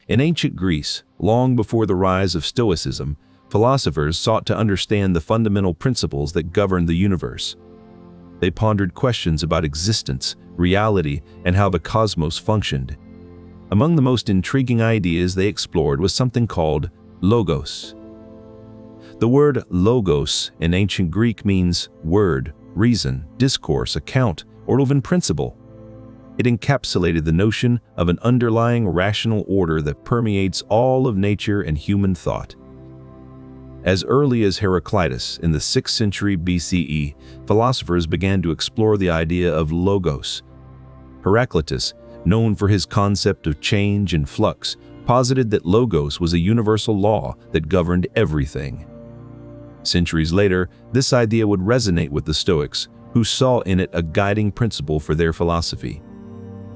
In ancient Greece, long before the rise of Stoicism, philosophers sought to understand the fundamental principles that govern the universe. They pondered questions about existence, reality, and how the cosmos functioned. Among the most intriguing ideas they explored was something called logos. The word logos in ancient Greek means word, reason, discourse, account, or even principle. It encapsulated the notion of an underlying rational order that permeates all of nature and human thought. As early as Heraclitus in the 6th century BCE, philosophers began to explore the idea of logos. Heraclitus, known for his concept of change and flux, posited that logos was a universal law that governed everything. Centuries later, this idea would resonate with the Stoics, who saw in it a guiding principle for their philosophy.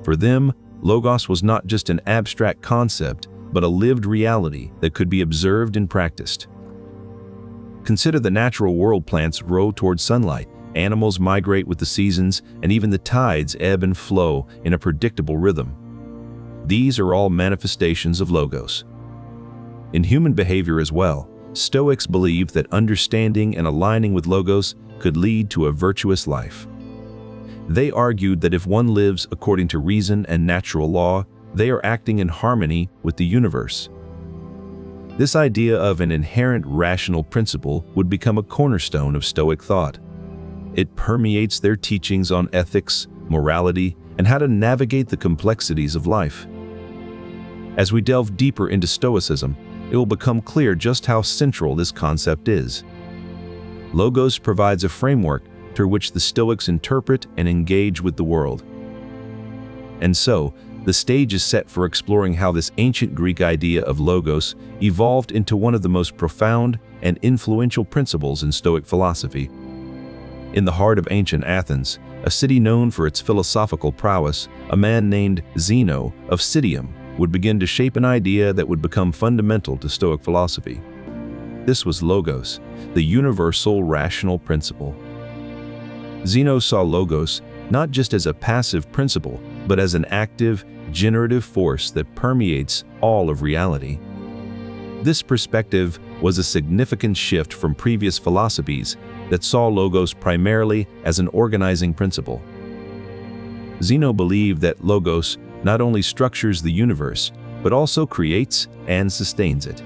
For them, logos was not just an abstract concept, but a lived reality that could be observed and practiced. Consider the natural world. Plants grow toward sunlight, animals migrate with the seasons, and even the tides ebb and flow in a predictable rhythm. These are all manifestations of logos. In human behavior as well, Stoics believed that understanding and aligning with logos could lead to a virtuous life. They argued that if one lives according to reason and natural law, they are acting in harmony with the universe. This idea of an inherent rational principle would become a cornerstone of Stoic thought. It permeates their teachings on ethics, morality, and how to navigate the complexities of life. As we delve deeper into Stoicism, it will become clear just how central this concept is. Logos provides a framework through which the Stoics interpret and engage with the world. And so, the stage is set for exploring how this ancient Greek idea of logos evolved into one of the most profound and influential principles in Stoic philosophy. In the heart of ancient Athens, a city known for its philosophical prowess, a man named Zeno of Citium would begin to shape an idea that would become fundamental to Stoic philosophy. This was logos, the universal rational principle. Zeno saw logos not just as a passive principle, but as an active, generative force that permeates all of reality. This perspective was a significant shift from previous philosophies that saw logos primarily as an organizing principle. Zeno believed that logos not only structures the universe, but also creates and sustains it.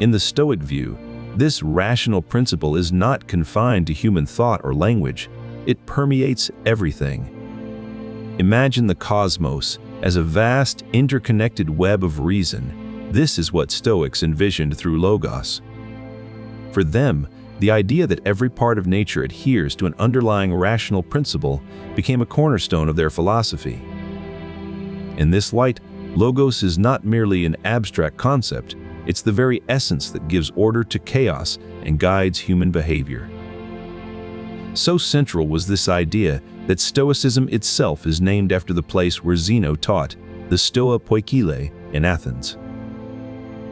In the Stoic view, this rational principle is not confined to human thought or language. It permeates everything. Imagine the cosmos as a vast, interconnected web of reason. This is what Stoics envisioned through logos. For them, the idea that every part of nature adheres to an underlying rational principle became a cornerstone of their philosophy. In this light, logos is not merely an abstract concept, it's the very essence that gives order to chaos and guides human behavior. So central was this idea that Stoicism itself is named after the place where Zeno taught, the Stoa Poikile in Athens.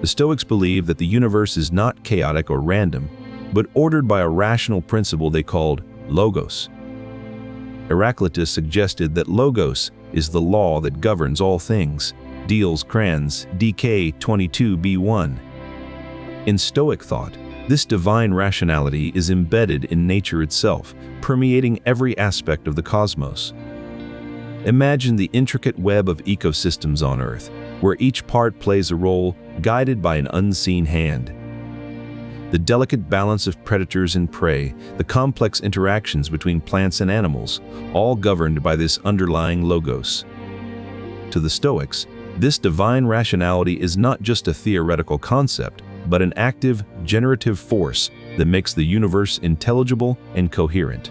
The Stoics believe that the universe is not chaotic or random, but ordered by a rational principle they called logos. Heraclitus suggested that logos is the law that governs all things, Deals Crans, DK 22b1. In Stoic thought, this divine rationality is embedded in nature itself, permeating every aspect of the cosmos. Imagine the intricate web of ecosystems on Earth, where each part plays a role guided by an unseen hand. The delicate balance of predators and prey, the complex interactions between plants and animals, all governed by this underlying logos. To the Stoics, this divine rationality is not just a theoretical concept, but an active, generative force that makes the universe intelligible and coherent.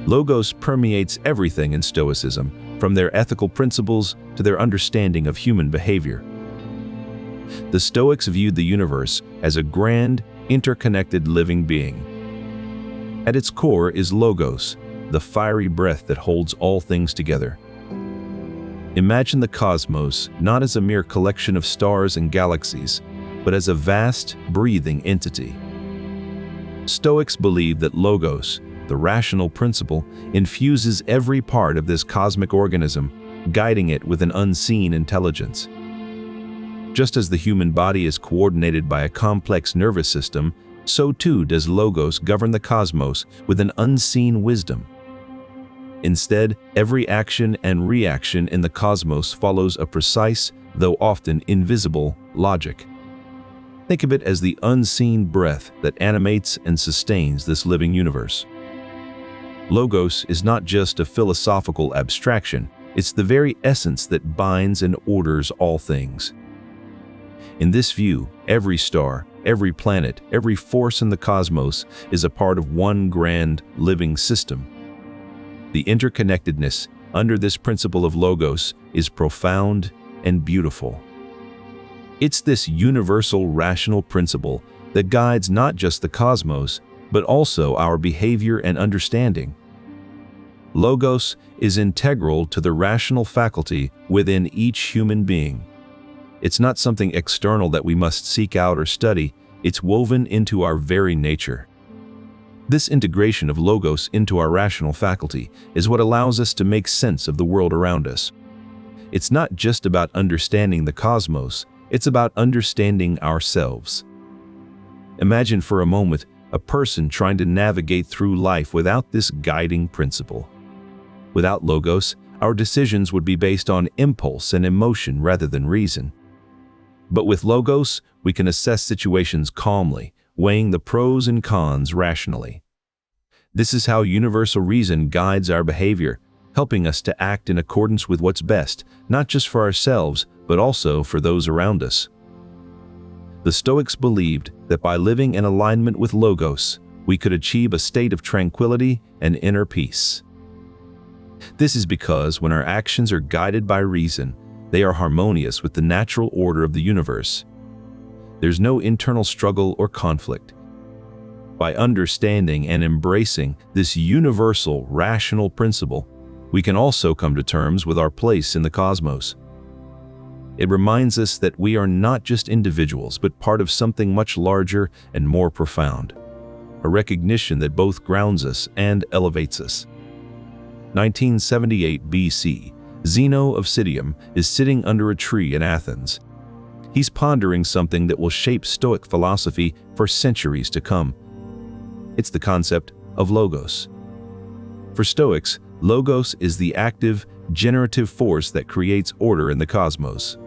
Logos permeates everything in Stoicism, from their ethical principles to their understanding of human behavior. The Stoics viewed the universe as a grand, interconnected living being. At its core is logos, the fiery breath that holds all things together. Imagine the cosmos not as a mere collection of stars and galaxies, but as a vast, breathing entity. Stoics believe that logos, the rational principle, infuses every part of this cosmic organism, guiding it with an unseen intelligence. Just as the human body is coordinated by a complex nervous system, so too does Logos govern the cosmos with an unseen wisdom. Instead, every action and reaction in the cosmos follows a precise, though often invisible, logic. Think of it as the unseen breath that animates and sustains this living universe. Logos is not just a philosophical abstraction, it's the very essence that binds and orders all things. In this view, every star, every planet, every force in the cosmos is a part of one grand, living system. The interconnectedness under this principle of Logos is profound and beautiful. It's this universal rational principle that guides not just the cosmos, but also our behavior and understanding. Logos is integral to the rational faculty within each human being. It's not something external that we must seek out or study, it's woven into our very nature. This integration of Logos into our rational faculty is what allows us to make sense of the world around us. It's not just about understanding the cosmos, it's about understanding ourselves. Imagine for a moment a person trying to navigate through life without this guiding principle. Without Logos, our decisions would be based on impulse and emotion rather than reason. But with Logos, we can assess situations calmly, weighing the pros and cons rationally. This is how universal reason guides our behavior, helping us to act in accordance with what's best, not just for ourselves, but also for those around us. The Stoics believed that by living in alignment with Logos, we could achieve a state of tranquility and inner peace. This is because when our actions are guided by reason, they are harmonious with the natural order of the universe. There's no internal struggle or conflict. By understanding and embracing this universal rational principle, we can also come to terms with our place in the cosmos. It reminds us that we are not just individuals, but part of something much larger and more profound, a recognition that both grounds us and elevates us. 1978 BC, Zeno of Citium is sitting under a tree in Athens. He's pondering something that will shape Stoic philosophy for centuries to come. It's the concept of Logos. For Stoics, Logos is the active, generative force that creates order in the cosmos.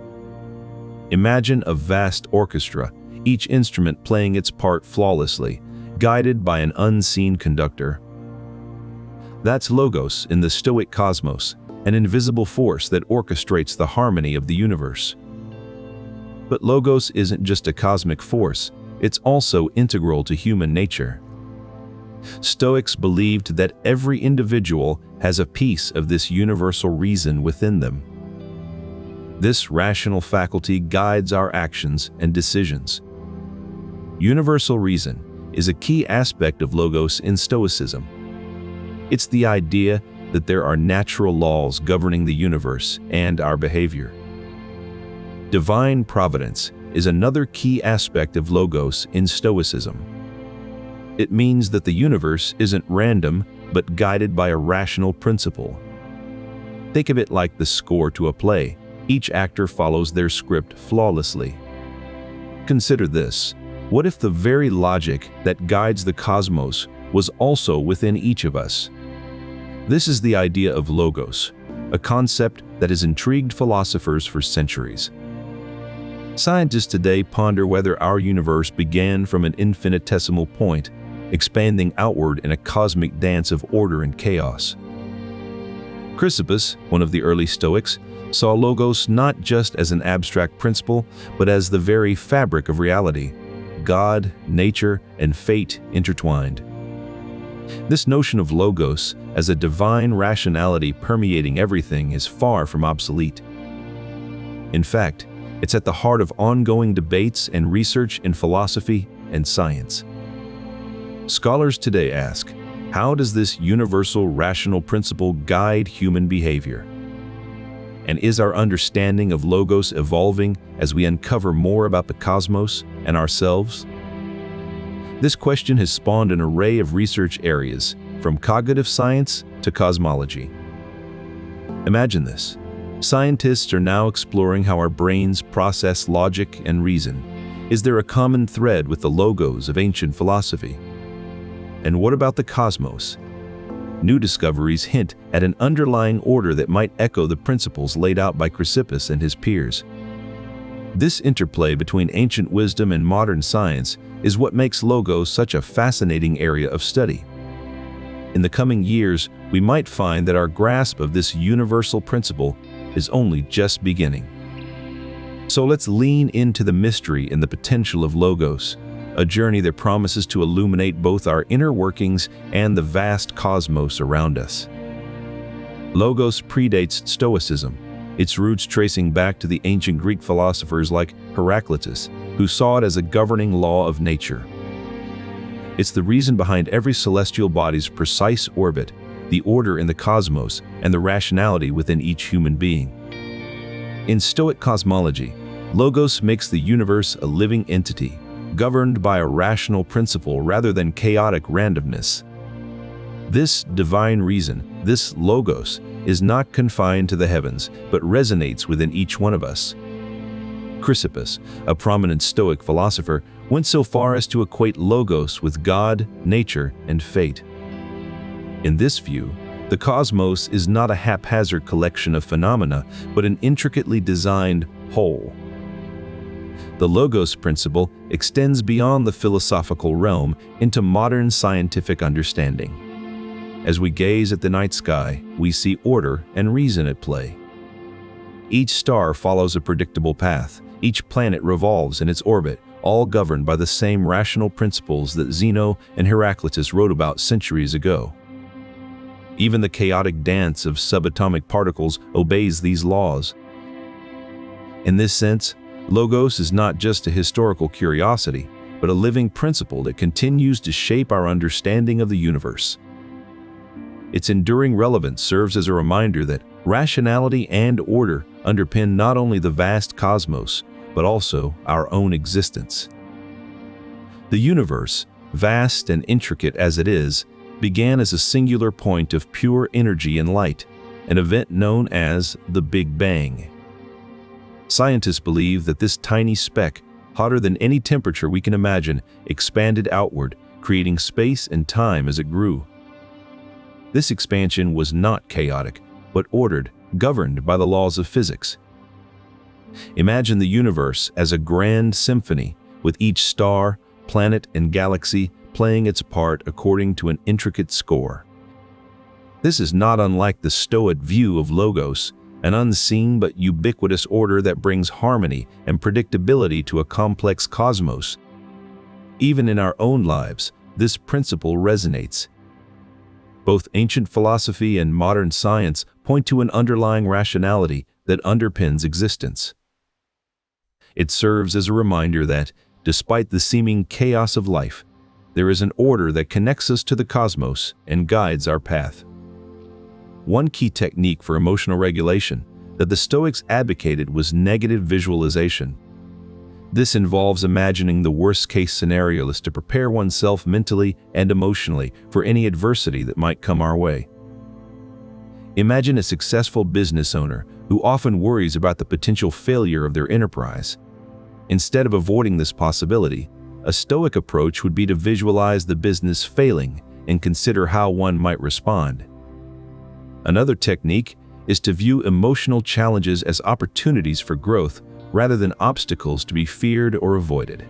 Imagine a vast orchestra, each instrument playing its part flawlessly, guided by an unseen conductor. That's Logos in the Stoic cosmos, an invisible force that orchestrates the harmony of the universe. But Logos isn't just a cosmic force, it's also integral to human nature. Stoics believed that every individual has a piece of this universal reason within them. This rational faculty guides our actions and decisions. Universal reason is a key aspect of Logos in Stoicism. It's the idea that there are natural laws governing the universe and our behavior. Divine providence is another key aspect of Logos in Stoicism. It means that the universe isn't random, but guided by a rational principle. Think of it like the score to a play. Each actor follows their script flawlessly. Consider this. What if the very logic that guides the cosmos was also within each of us? This is the idea of Logos, a concept that has intrigued philosophers for centuries. Scientists today ponder whether our universe began from an infinitesimal point, expanding outward in a cosmic dance of order and chaos. Chrysippus, one of the early Stoics, saw Logos not just as an abstract principle, but as the very fabric of reality, God, nature, and fate intertwined. This notion of Logos as a divine rationality permeating everything is far from obsolete. In fact, it's at the heart of ongoing debates and research in philosophy and science. Scholars today ask, how does this universal rational principle guide human behavior? And is our understanding of Logos evolving as we uncover more about the cosmos and ourselves? This question has spawned an array of research areas, from cognitive science to cosmology. Imagine this. Scientists are now exploring how our brains process logic and reason. Is there a common thread with the logos of ancient philosophy? And what about the cosmos? New discoveries hint at an underlying order that might echo the principles laid out by Chrysippus and his peers. This interplay between ancient wisdom and modern science is what makes logos such a fascinating area of study. In the coming years, we might find that our grasp of this universal principle is only just beginning. So let's lean into the mystery and the potential of logos, a journey that promises to illuminate both our inner workings and the vast cosmos around us. Logos predates Stoicism, its roots tracing back to the ancient Greek philosophers like Heraclitus, who saw it as a governing law of nature. It's the reason behind every celestial body's precise orbit, the order in the cosmos, and the rationality within each human being. In Stoic cosmology, logos makes the universe a living entity, governed by a rational principle rather than chaotic randomness. This divine reason, this logos, is not confined to the heavens, but resonates within each one of us. Chrysippus, a prominent Stoic philosopher, went so far as to equate logos with God, nature, and fate. In this view, the cosmos is not a haphazard collection of phenomena, but an intricately designed whole. The logos principle extends beyond the philosophical realm into modern scientific understanding. As we gaze at the night sky, we see order and reason at play. Each star follows a predictable path. Each planet revolves in its orbit, all governed by the same rational principles that Zeno and Heraclitus wrote about centuries ago. Even the chaotic dance of subatomic particles obeys these laws. In this sense, logos is not just a historical curiosity, but a living principle that continues to shape our understanding of the universe. Its enduring relevance serves as a reminder that rationality and order underpin not only the vast cosmos, but also our own existence. The universe, vast and intricate as it is, began as a singular point of pure energy and light, an event known as the Big Bang. Scientists believe that this tiny speck, hotter than any temperature we can imagine, expanded outward, creating space and time as it grew. This expansion was not chaotic, but ordered, governed by the laws of physics. Imagine the universe as a grand symphony, with each star, planet, and galaxy playing its part according to an intricate score. This is not unlike the Stoic view of logos, an unseen but ubiquitous order that brings harmony and predictability to a complex cosmos. Even in our own lives, this principle resonates. Both ancient philosophy and modern science point to an underlying rationality that underpins existence. It serves as a reminder that, despite the seeming chaos of life, there is an order that connects us to the cosmos and guides our path. One key technique for emotional regulation that the Stoics advocated was negative visualization. This involves imagining the worst-case scenarios to prepare oneself mentally and emotionally for any adversity that might come our way. Imagine a successful business owner who often worries about the potential failure of their enterprise. Instead of avoiding this possibility, a Stoic approach would be to visualize the business failing and consider how one might respond. Another technique is to view emotional challenges as opportunities for growth rather than obstacles to be feared or avoided.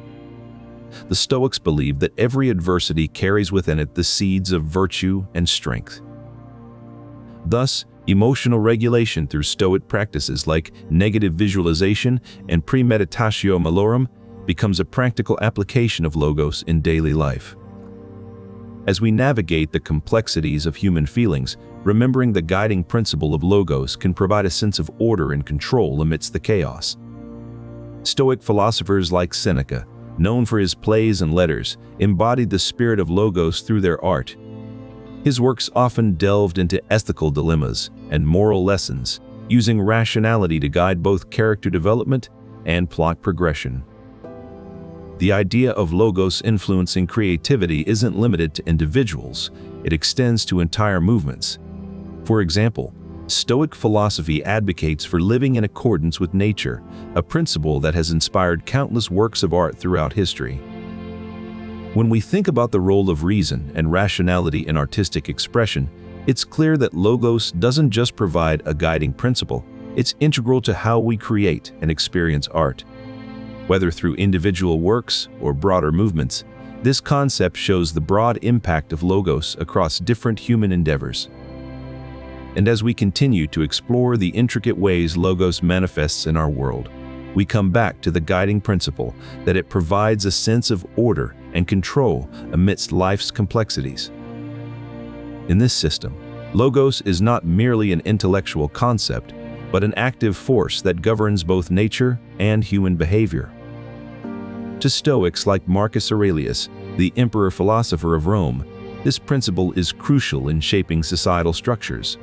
The Stoics believed that every adversity carries within it the seeds of virtue and strength. Thus, emotional regulation through Stoic practices like negative visualization and premeditatio malorum becomes a practical application of logos in daily life. As we navigate the complexities of human feelings, remembering the guiding principle of logos can provide a sense of order and control amidst the chaos. Stoic philosophers like Seneca, known for his plays and letters, embodied the spirit of logos through their art. His works often delved into ethical dilemmas and moral lessons, using rationality to guide both character development and plot progression. The idea of logos influencing creativity isn't limited to individuals, it extends to entire movements. For example, Stoic philosophy advocates for living in accordance with nature, a principle that has inspired countless works of art throughout history. When we think about the role of reason and rationality in artistic expression, it's clear that logos doesn't just provide a guiding principle, it's integral to how we create and experience art. Whether through individual works or broader movements, this concept shows the broad impact of logos across different human endeavors. And as we continue to explore the intricate ways logos manifests in our world, we come back to the guiding principle that it provides a sense of order and control amidst life's complexities. In this system, logos is not merely an intellectual concept, but an active force that governs both nature and human behavior. To Stoics like Marcus Aurelius, the emperor-philosopher of Rome, this principle is crucial in shaping societal structures.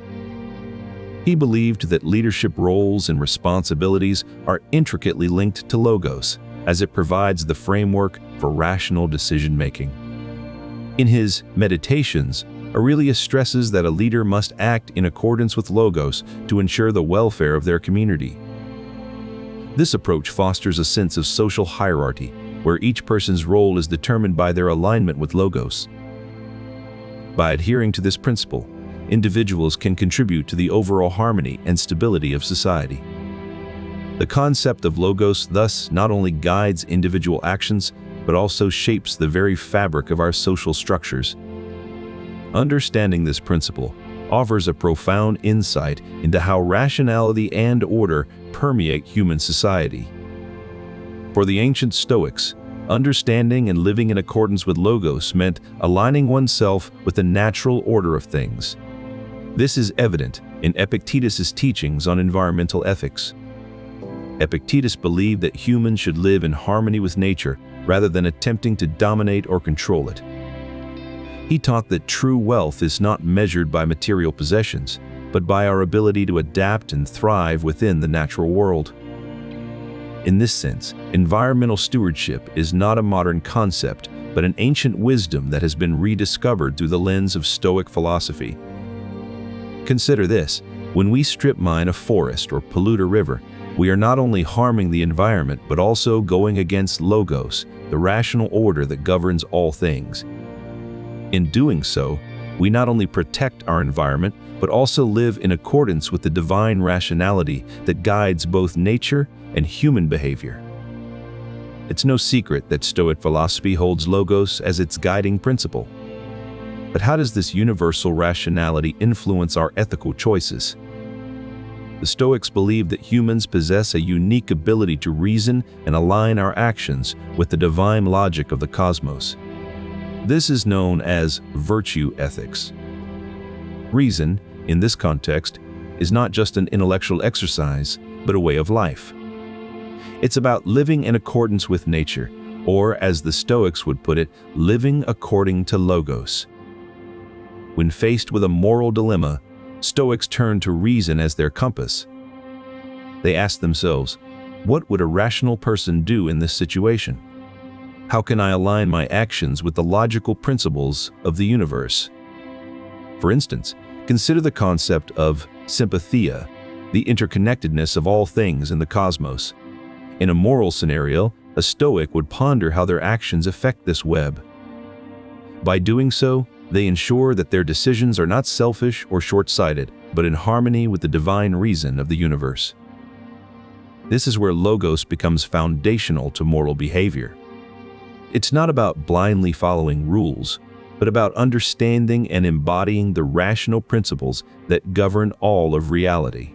He believed that leadership roles and responsibilities are intricately linked to logos, as it provides the framework for rational decision-making. In his Meditations, Aurelius stresses that a leader must act in accordance with logos to ensure the welfare of their community. This approach fosters a sense of social hierarchy, where each person's role is determined by their alignment with logos. By adhering to this principle, individuals can contribute to the overall harmony and stability of society. The concept of logos thus not only guides individual actions, but also shapes the very fabric of our social structures. Understanding this principle offers a profound insight into how rationality and order permeate human society. For the ancient Stoics, understanding and living in accordance with logos meant aligning oneself with the natural order of things. This is evident in Epictetus's teachings on environmental ethics. Epictetus believed that humans should live in harmony with nature rather than attempting to dominate or control it. He taught that true wealth is not measured by material possessions, but by our ability to adapt and thrive within the natural world. In this sense, environmental stewardship is not a modern concept, but an ancient wisdom that has been rediscovered through the lens of Stoic philosophy. Consider this: when we strip mine a forest or pollute a river, we are not only harming the environment but also going against logos, the rational order that governs all things. In doing so, we not only protect our environment but also live in accordance with the divine rationality that guides both nature and human behavior. It's no secret that Stoic philosophy holds logos as its guiding principle. But how does this universal rationality influence our ethical choices? The Stoics believe that humans possess a unique ability to reason and align our actions with the divine logic of the cosmos. This is known as virtue ethics. Reason, in this context, is not just an intellectual exercise, but a way of life. It's about living in accordance with nature, or as the Stoics would put it, living according to logos. When faced with a moral dilemma, Stoics turn to reason as their compass. They ask themselves, what would a rational person do in this situation? How can I align my actions with the logical principles of the universe? For instance, consider the concept of sympathia, the interconnectedness of all things in the cosmos. In a moral scenario, a Stoic would ponder how their actions affect this web. By doing so, they ensure that their decisions are not selfish or short-sighted, but in harmony with the divine reason of the universe. This is where logos becomes foundational to moral behavior. It's not about blindly following rules, but about understanding and embodying the rational principles that govern all of reality.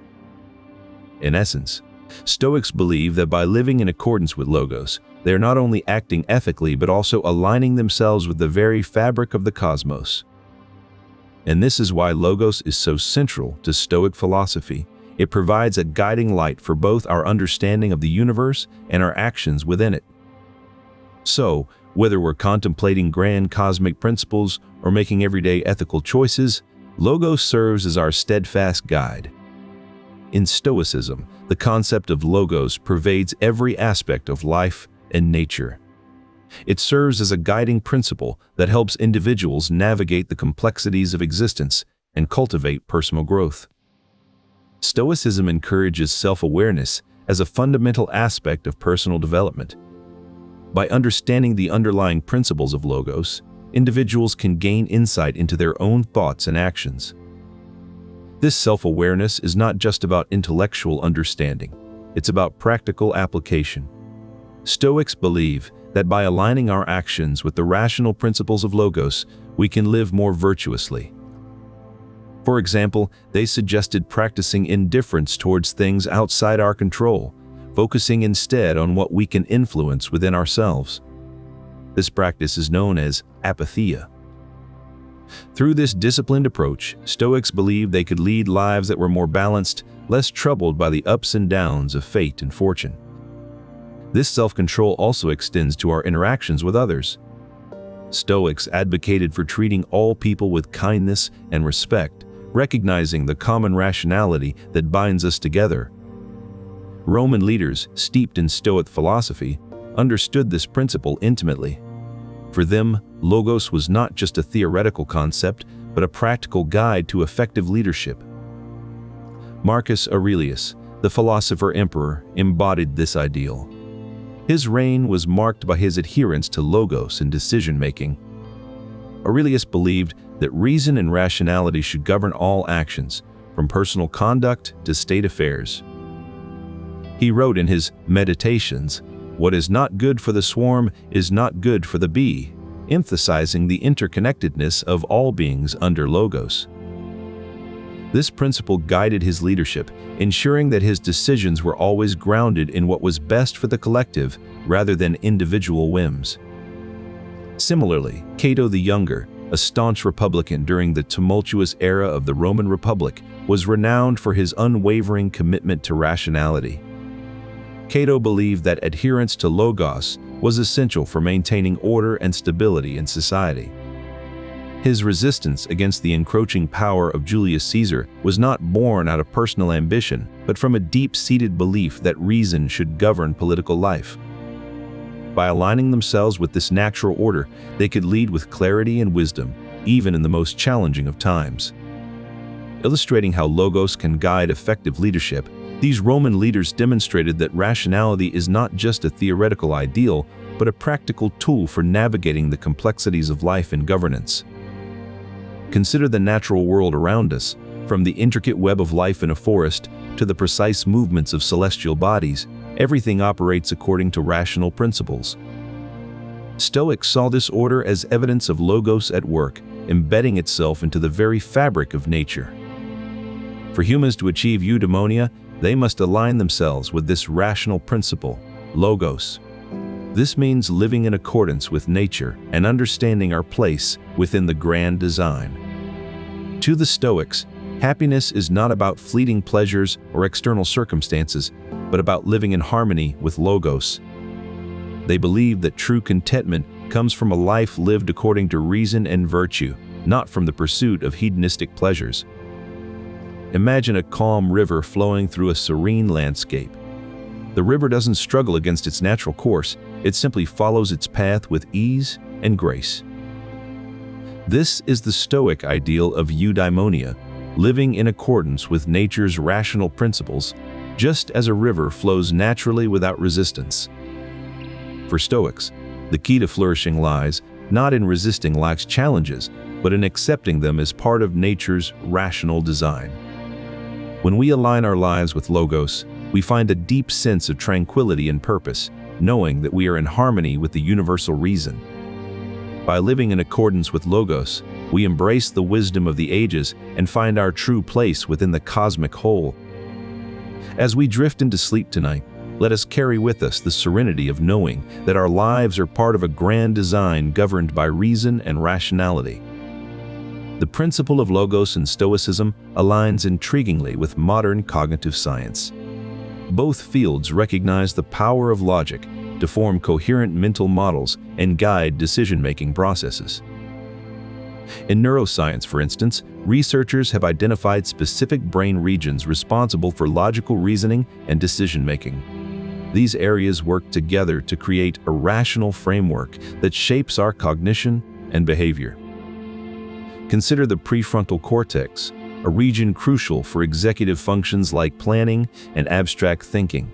In essence, Stoics believe that by living in accordance with logos, they are not only acting ethically but also aligning themselves with the very fabric of the cosmos. And this is why logos is so central to Stoic philosophy. It provides a guiding light for both our understanding of the universe and our actions within it. So, whether we're contemplating grand cosmic principles or making everyday ethical choices, logos serves as our steadfast guide. In Stoicism, the concept of logos pervades every aspect of life and nature. It serves as a guiding principle that helps individuals navigate the complexities of existence and cultivate personal growth. Stoicism encourages self-awareness as a fundamental aspect of personal development. By understanding the underlying principles of logos, individuals can gain insight into their own thoughts and actions. This self-awareness is not just about intellectual understanding, it's about practical application. Stoics believe that by aligning our actions with the rational principles of logos, we can live more virtuously. For example, they suggested practicing indifference towards things outside our control, focusing instead on what we can influence within ourselves. This practice is known as apatheia. Through this disciplined approach, Stoics believed they could lead lives that were more balanced, less troubled by the ups and downs of fate and fortune. This self-control also extends to our interactions with others. Stoics advocated for treating all people with kindness and respect, recognizing the common rationality that binds us together. Roman leaders, steeped in Stoic philosophy, understood this principle intimately. For them, logos was not just a theoretical concept, but a practical guide to effective leadership. Marcus Aurelius, the philosopher-emperor, embodied this ideal. His reign was marked by his adherence to logos in decision-making. Aurelius believed that reason and rationality should govern all actions, from personal conduct to state affairs. He wrote in his Meditations, "What is not good for the swarm is not good for the bee," emphasizing the interconnectedness of all beings under logos. This principle guided his leadership, ensuring that his decisions were always grounded in what was best for the collective rather than individual whims. Similarly, Cato the Younger, a staunch Republican during the tumultuous era of the Roman Republic, was renowned for his unwavering commitment to rationality. Cato believed that adherence to logos was essential for maintaining order and stability in society. His resistance against the encroaching power of Julius Caesar was not born out of personal ambition, but from a deep-seated belief that reason should govern political life. By aligning themselves with this natural order, they could lead with clarity and wisdom, even in the most challenging of times. Illustrating how logos can guide effective leadership, these Roman leaders demonstrated that rationality is not just a theoretical ideal, but a practical tool for navigating the complexities of life and governance. Consider the natural world around us, from the intricate web of life in a forest to the precise movements of celestial bodies. Everything operates according to rational principles. Stoics saw this order as evidence of logos at work, embedding itself into the very fabric of nature. For humans to achieve eudaimonia, they must align themselves with this rational principle, logos. This means living in accordance with nature and understanding our place within the grand design. To the Stoics, happiness is not about fleeting pleasures or external circumstances, but about living in harmony with logos. They believe that true contentment comes from a life lived according to reason and virtue, not from the pursuit of hedonistic pleasures. Imagine a calm river flowing through a serene landscape. The river doesn't struggle against its natural course, it simply follows its path with ease and grace. This is the Stoic ideal of eudaimonia, living in accordance with nature's rational principles, just as a river flows naturally without resistance. For Stoics, the key to flourishing lies not in resisting life's challenges, but in accepting them as part of nature's rational design. When we align our lives with logos, we find a deep sense of tranquility and purpose, knowing that we are in harmony with the universal reason. By living in accordance with logos, we embrace the wisdom of the ages and find our true place within the cosmic whole. As we drift into sleep tonight, let us carry with us the serenity of knowing that our lives are part of a grand design governed by reason and rationality. The principle of logos in Stoicism aligns intriguingly with modern cognitive science. Both fields recognize the power of logic to form coherent mental models and guide decision-making processes. In neuroscience, for instance, researchers have identified specific brain regions responsible for logical reasoning and decision-making. These areas work together to create a rational framework that shapes our cognition and behavior. Consider the prefrontal cortex, a region crucial for executive functions like planning and abstract thinking.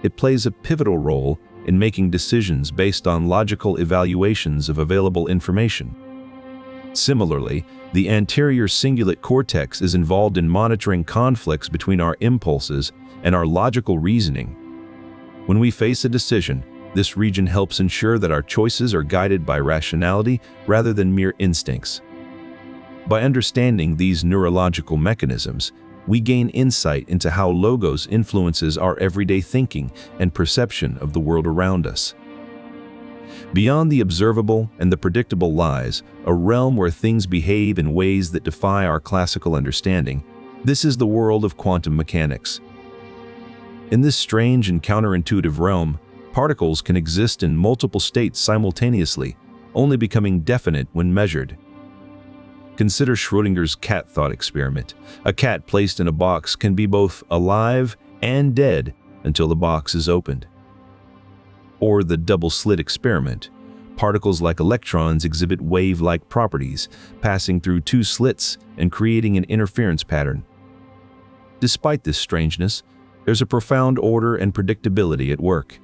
It plays a pivotal role in making decisions based on logical evaluations of available information. Similarly, the anterior cingulate cortex is involved in monitoring conflicts between our impulses and our logical reasoning. When we face a decision, this region helps ensure that our choices are guided by rationality rather than mere instincts. By understanding these neurological mechanisms, we gain insight into how logos influences our everyday thinking and perception of the world around us. Beyond the observable and the predictable lies a realm where things behave in ways that defy our classical understanding. This is the world of quantum mechanics. In this strange and counterintuitive realm, particles can exist in multiple states simultaneously, only becoming definite when measured. Consider Schrödinger's cat thought experiment. A cat placed in a box can be both alive and dead until the box is opened. Or the double-slit experiment. Particles like electrons exhibit wave-like properties, passing through two slits and creating an interference pattern. Despite this strangeness, there's a profound order and predictability at work.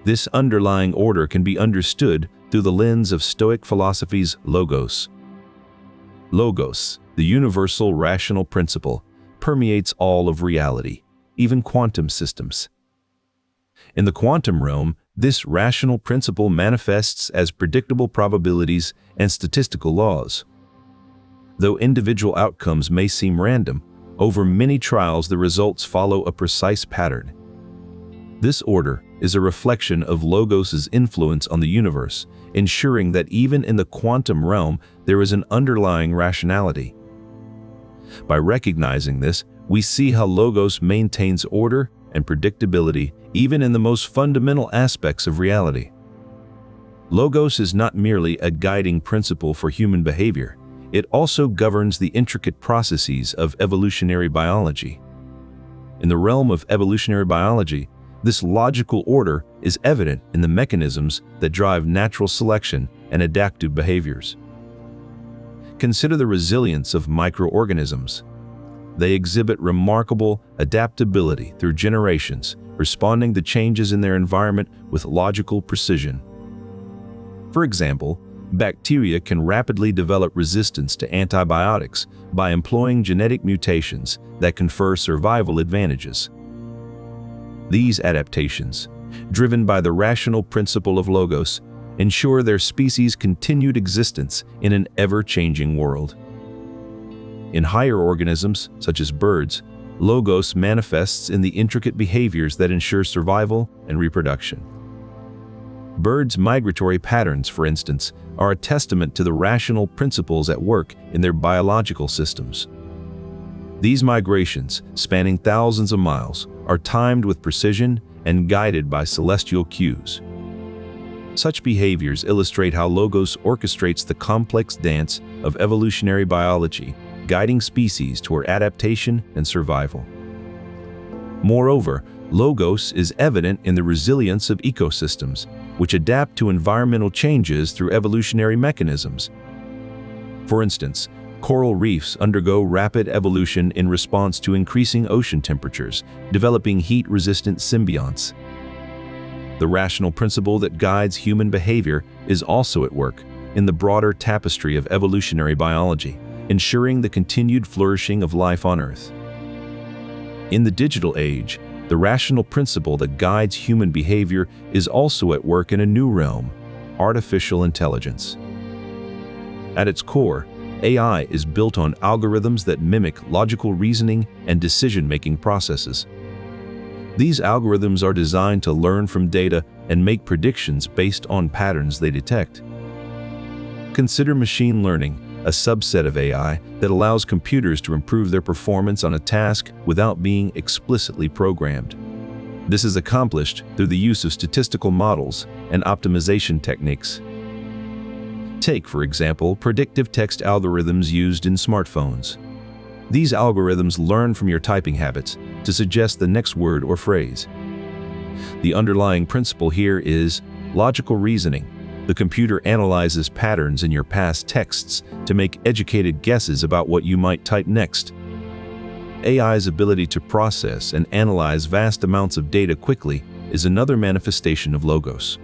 This underlying order can be understood through the lens of Stoic philosophy's logos. Logos, the universal rational principle, permeates all of reality, even quantum systems. In the quantum realm, this rational principle manifests as predictable probabilities and statistical laws. Though individual outcomes may seem random, over many trials the results follow a precise pattern. This order is a reflection of Logos's influence on the universe, ensuring that even in the quantum realm there is an underlying rationality. By recognizing this, we see how Logos maintains order and predictability even in the most fundamental aspects of reality. Logos is not merely a guiding principle for human behavior, it also governs the intricate processes of evolutionary biology. In the realm of evolutionary biology, this logical order is evident in the mechanisms that drive natural selection and adaptive behaviors. Consider the resilience of microorganisms. They exhibit remarkable adaptability through generations, responding to changes in their environment with logical precision. For example, bacteria can rapidly develop resistance to antibiotics by employing genetic mutations that confer survival advantages. These adaptations, driven by the rational principle of Logos, ensure their species' continued existence in an ever-changing world. In higher organisms, such as birds, Logos manifests in the intricate behaviors that ensure survival and reproduction. Birds' migratory patterns, for instance, are a testament to the rational principles at work in their biological systems. These migrations, spanning thousands of miles, are timed with precision and guided by celestial cues. Such behaviors illustrate how Logos orchestrates the complex dance of evolutionary biology, guiding species toward adaptation and survival. Moreover, Logos is evident in the resilience of ecosystems, which adapt to environmental changes through evolutionary mechanisms. For instance, coral reefs undergo rapid evolution in response to increasing ocean temperatures, developing heat-resistant symbionts. The rational principle that guides human behavior is also at work in the broader tapestry of evolutionary biology, ensuring the continued flourishing of life on Earth. In the digital age, the rational principle that guides human behavior is also at work in a new realm, artificial intelligence. At its core, AI is built on algorithms that mimic logical reasoning and decision-making processes. These algorithms are designed to learn from data and make predictions based on patterns they detect. Consider machine learning, a subset of AI that allows computers to improve their performance on a task without being explicitly programmed. This is accomplished through the use of statistical models and optimization techniques. Take, for example, predictive text algorithms used in smartphones. These algorithms learn from your typing habits to suggest the next word or phrase. The underlying principle here is logical reasoning, The computer analyzes patterns in your past texts to make educated guesses about what you might type next. AI's ability to process and analyze vast amounts of data quickly is another manifestation of logos.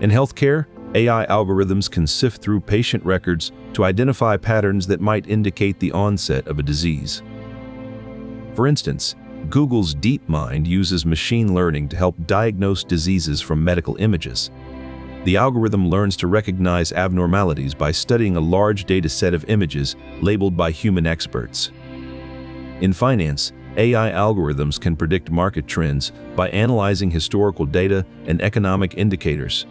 In healthcare, AI algorithms can sift through patient records to identify patterns that might indicate the onset of a disease. For instance, Google's DeepMind uses machine learning to help diagnose diseases from medical images. The algorithm learns to recognize abnormalities by studying a large data set of images labeled by human experts. In finance, AI algorithms can predict market trends by analyzing historical data and economic indicators.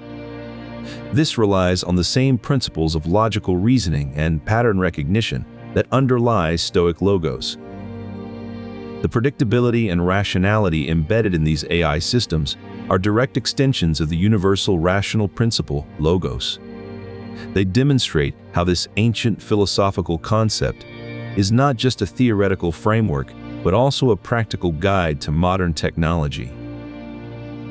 This relies on the same principles of logical reasoning and pattern recognition that underlie Stoic logos. The predictability and rationality embedded in these AI systems are direct extensions of the universal rational principle, logos. They demonstrate how this ancient philosophical concept is not just a theoretical framework, but also a practical guide to modern technology.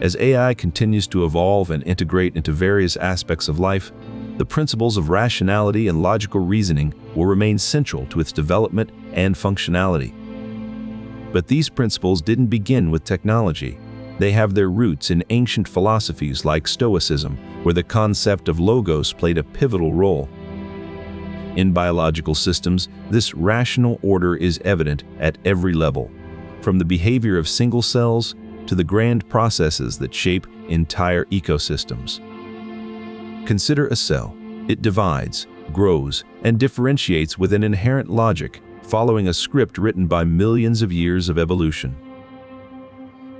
As AI continues to evolve and integrate into various aspects of life, the principles of rationality and logical reasoning will remain central to its development and functionality. But these principles didn't begin with technology. They have their roots in ancient philosophies like Stoicism, where the concept of logos played a pivotal role. In biological systems, this rational order is evident at every level, from the behavior of single cells to the grand processes that shape entire ecosystems. Consider a cell. It divides, grows, and differentiates with an inherent logic, following a script written by millions of years of evolution.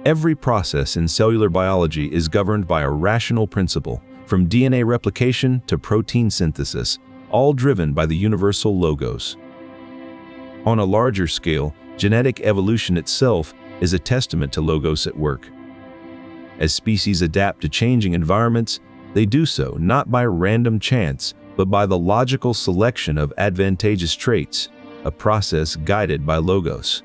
Every process in cellular biology is governed by a rational principle, from DNA replication to protein synthesis, all driven by the universal logos. On a larger scale, genetic evolution itself is a testament to logos at work. As species adapt to changing environments, they do so not by random chance, but by the logical selection of advantageous traits, a process guided by logos.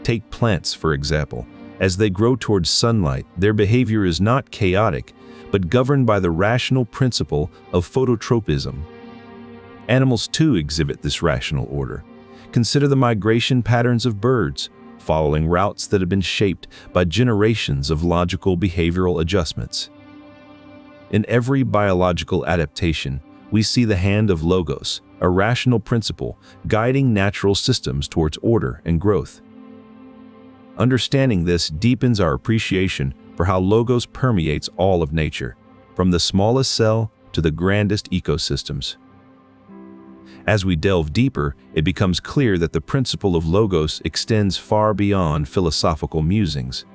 Take plants, for example. As they grow towards sunlight, their behavior is not chaotic, but governed by the rational principle of phototropism. Animals too exhibit this rational order. Consider the migration patterns of birds, following routes that have been shaped by generations of logical behavioral adjustments. In every biological adaptation, we see the hand of logos, a rational principle guiding natural systems towards order and growth. Understanding this deepens our appreciation for how logos permeates all of nature, from the smallest cell to the grandest ecosystems. As we delve deeper, it becomes clear that the principle of logos extends far beyond philosophical musings.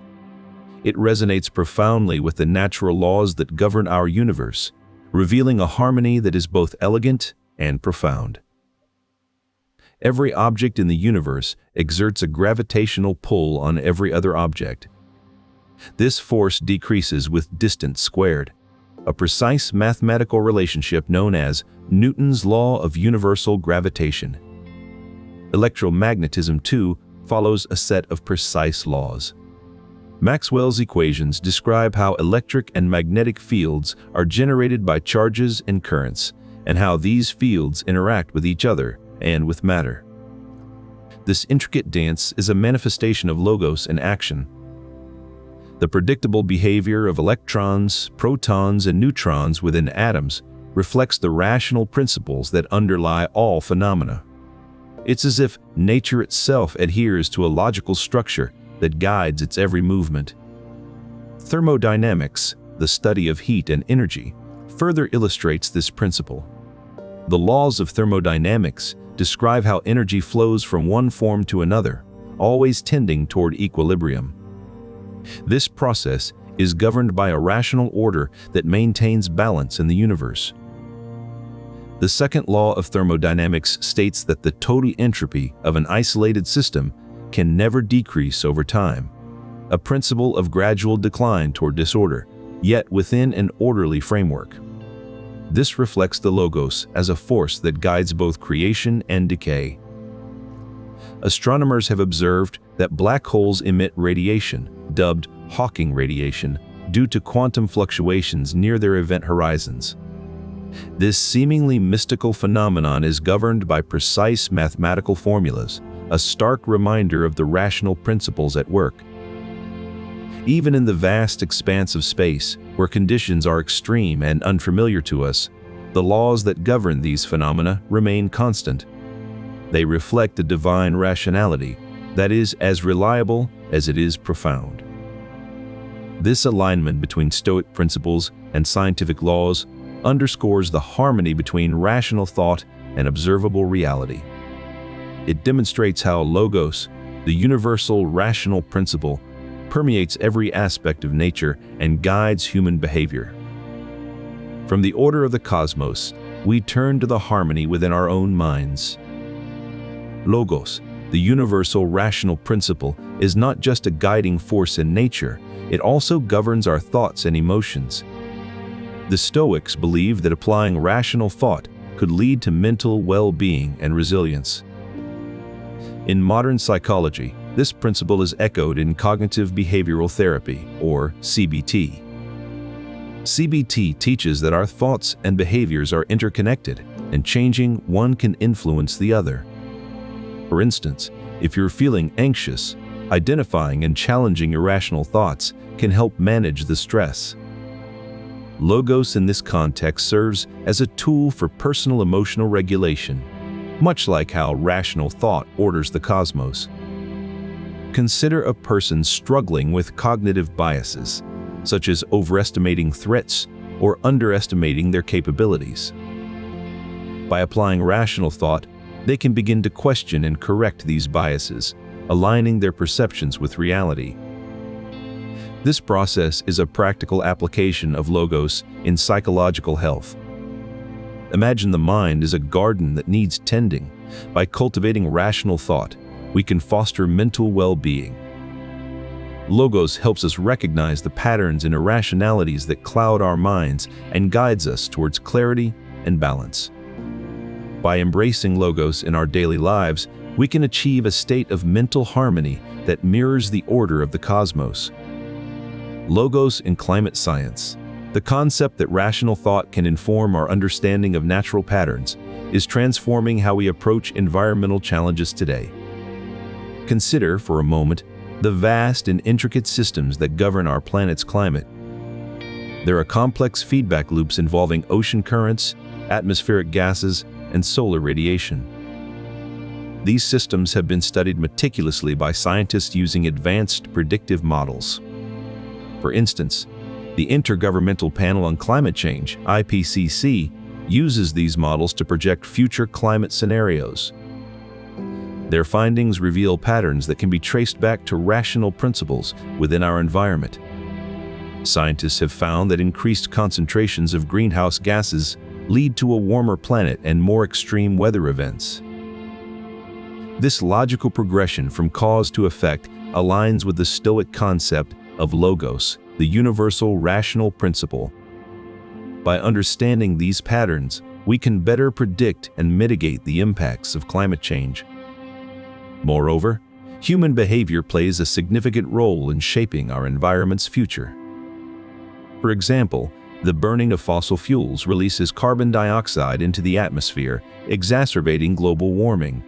It resonates profoundly with the natural laws that govern our universe, revealing a harmony that is both elegant and profound. Every object in the universe exerts a gravitational pull on every other object. This force decreases with distance squared, a precise mathematical relationship known as Newton's law of universal gravitation. Electromagnetism, too, follows a set of precise laws. Maxwell's equations describe how electric and magnetic fields are generated by charges and currents, and how these fields interact with each other and with matter. This intricate dance is a manifestation of logos in action. The predictable behavior of electrons, protons, and neutrons within atoms reflects the rational principles that underlie all phenomena. It's as if nature itself adheres to a logical structure that guides its every movement. Thermodynamics, the study of heat and energy, further illustrates this principle. The laws of thermodynamics describe how energy flows from one form to another, always tending toward equilibrium. This process is governed by a rational order that maintains balance in the universe. The second law of thermodynamics states that the total entropy of an isolated system can never decrease over time, a principle of gradual decline toward disorder, yet within an orderly framework. This reflects the logos as a force that guides both creation and decay. Astronomers have observed that black holes emit radiation, dubbed Hawking radiation, due to quantum fluctuations near their event horizons. This seemingly mystical phenomenon is governed by precise mathematical formulas, a stark reminder of the rational principles at work. Even in the vast expanse of space, where conditions are extreme and unfamiliar to us, the laws that govern these phenomena remain constant. They reflect a divine rationality that is as reliable as it is profound. This alignment between Stoic principles and scientific laws underscores the harmony between rational thought and observable reality. It demonstrates how logos, the universal rational principle, permeates every aspect of nature and guides human behavior. From the order of the cosmos, we turn to the harmony within our own minds. Logos, the universal rational principle, is not just a guiding force in nature, it also governs our thoughts and emotions. The Stoics believed that applying rational thought could lead to mental well-being and resilience. In modern psychology, this principle is echoed in cognitive behavioral therapy, or CBT. CBT teaches that our thoughts and behaviors are interconnected, and changing one can influence the other. For instance, if you're feeling anxious, identifying and challenging irrational thoughts can help manage the stress. Logos in this context serves as a tool for personal emotional regulation, much like how rational thought orders the cosmos. Consider a person struggling with cognitive biases, such as overestimating threats or underestimating their capabilities. By applying rational thought, they can begin to question and correct these biases, aligning their perceptions with reality. This process is a practical application of logos in psychological health. Imagine the mind is a garden that needs tending. By cultivating rational thought, we can foster mental well-being. Logos helps us recognize the patterns and irrationalities that cloud our minds and guides us towards clarity and balance. By embracing logos in our daily lives, we can achieve a state of mental harmony that mirrors the order of the cosmos. Logos in climate science. The concept that rational thought can inform our understanding of natural patterns is transforming how we approach environmental challenges today. Consider, for a moment, the vast and intricate systems that govern our planet's climate. There are complex feedback loops involving ocean currents, atmospheric gases, and solar radiation. These systems have been studied meticulously by scientists using advanced predictive models. For instance, the Intergovernmental Panel on Climate Change, IPCC, uses these models to project future climate scenarios. Their findings reveal patterns that can be traced back to rational principles within our environment. Scientists have found that increased concentrations of greenhouse gases lead to a warmer planet and more extreme weather events. This logical progression from cause to effect aligns with the Stoic concept of logos, the universal rational principle. By understanding these patterns, we can better predict and mitigate the impacts of climate change. Moreover, human behavior plays a significant role in shaping our environment's future. For example, the burning of fossil fuels releases carbon dioxide into the atmosphere, exacerbating global warming.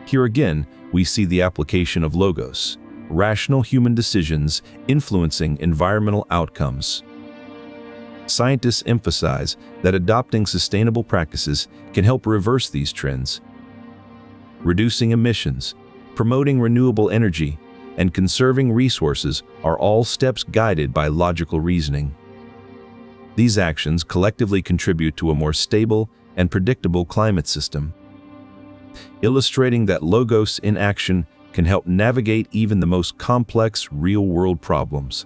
Here again, we see the application of logos, rational human decisions influencing environmental outcomes. Scientists emphasize that adopting sustainable practices can help reverse these trends. Reducing emissions, promoting renewable energy, and conserving resources are all steps guided by logical reasoning. These actions collectively contribute to a more stable and predictable climate system, illustrating that logos in action can help navigate even the most complex real-world problems.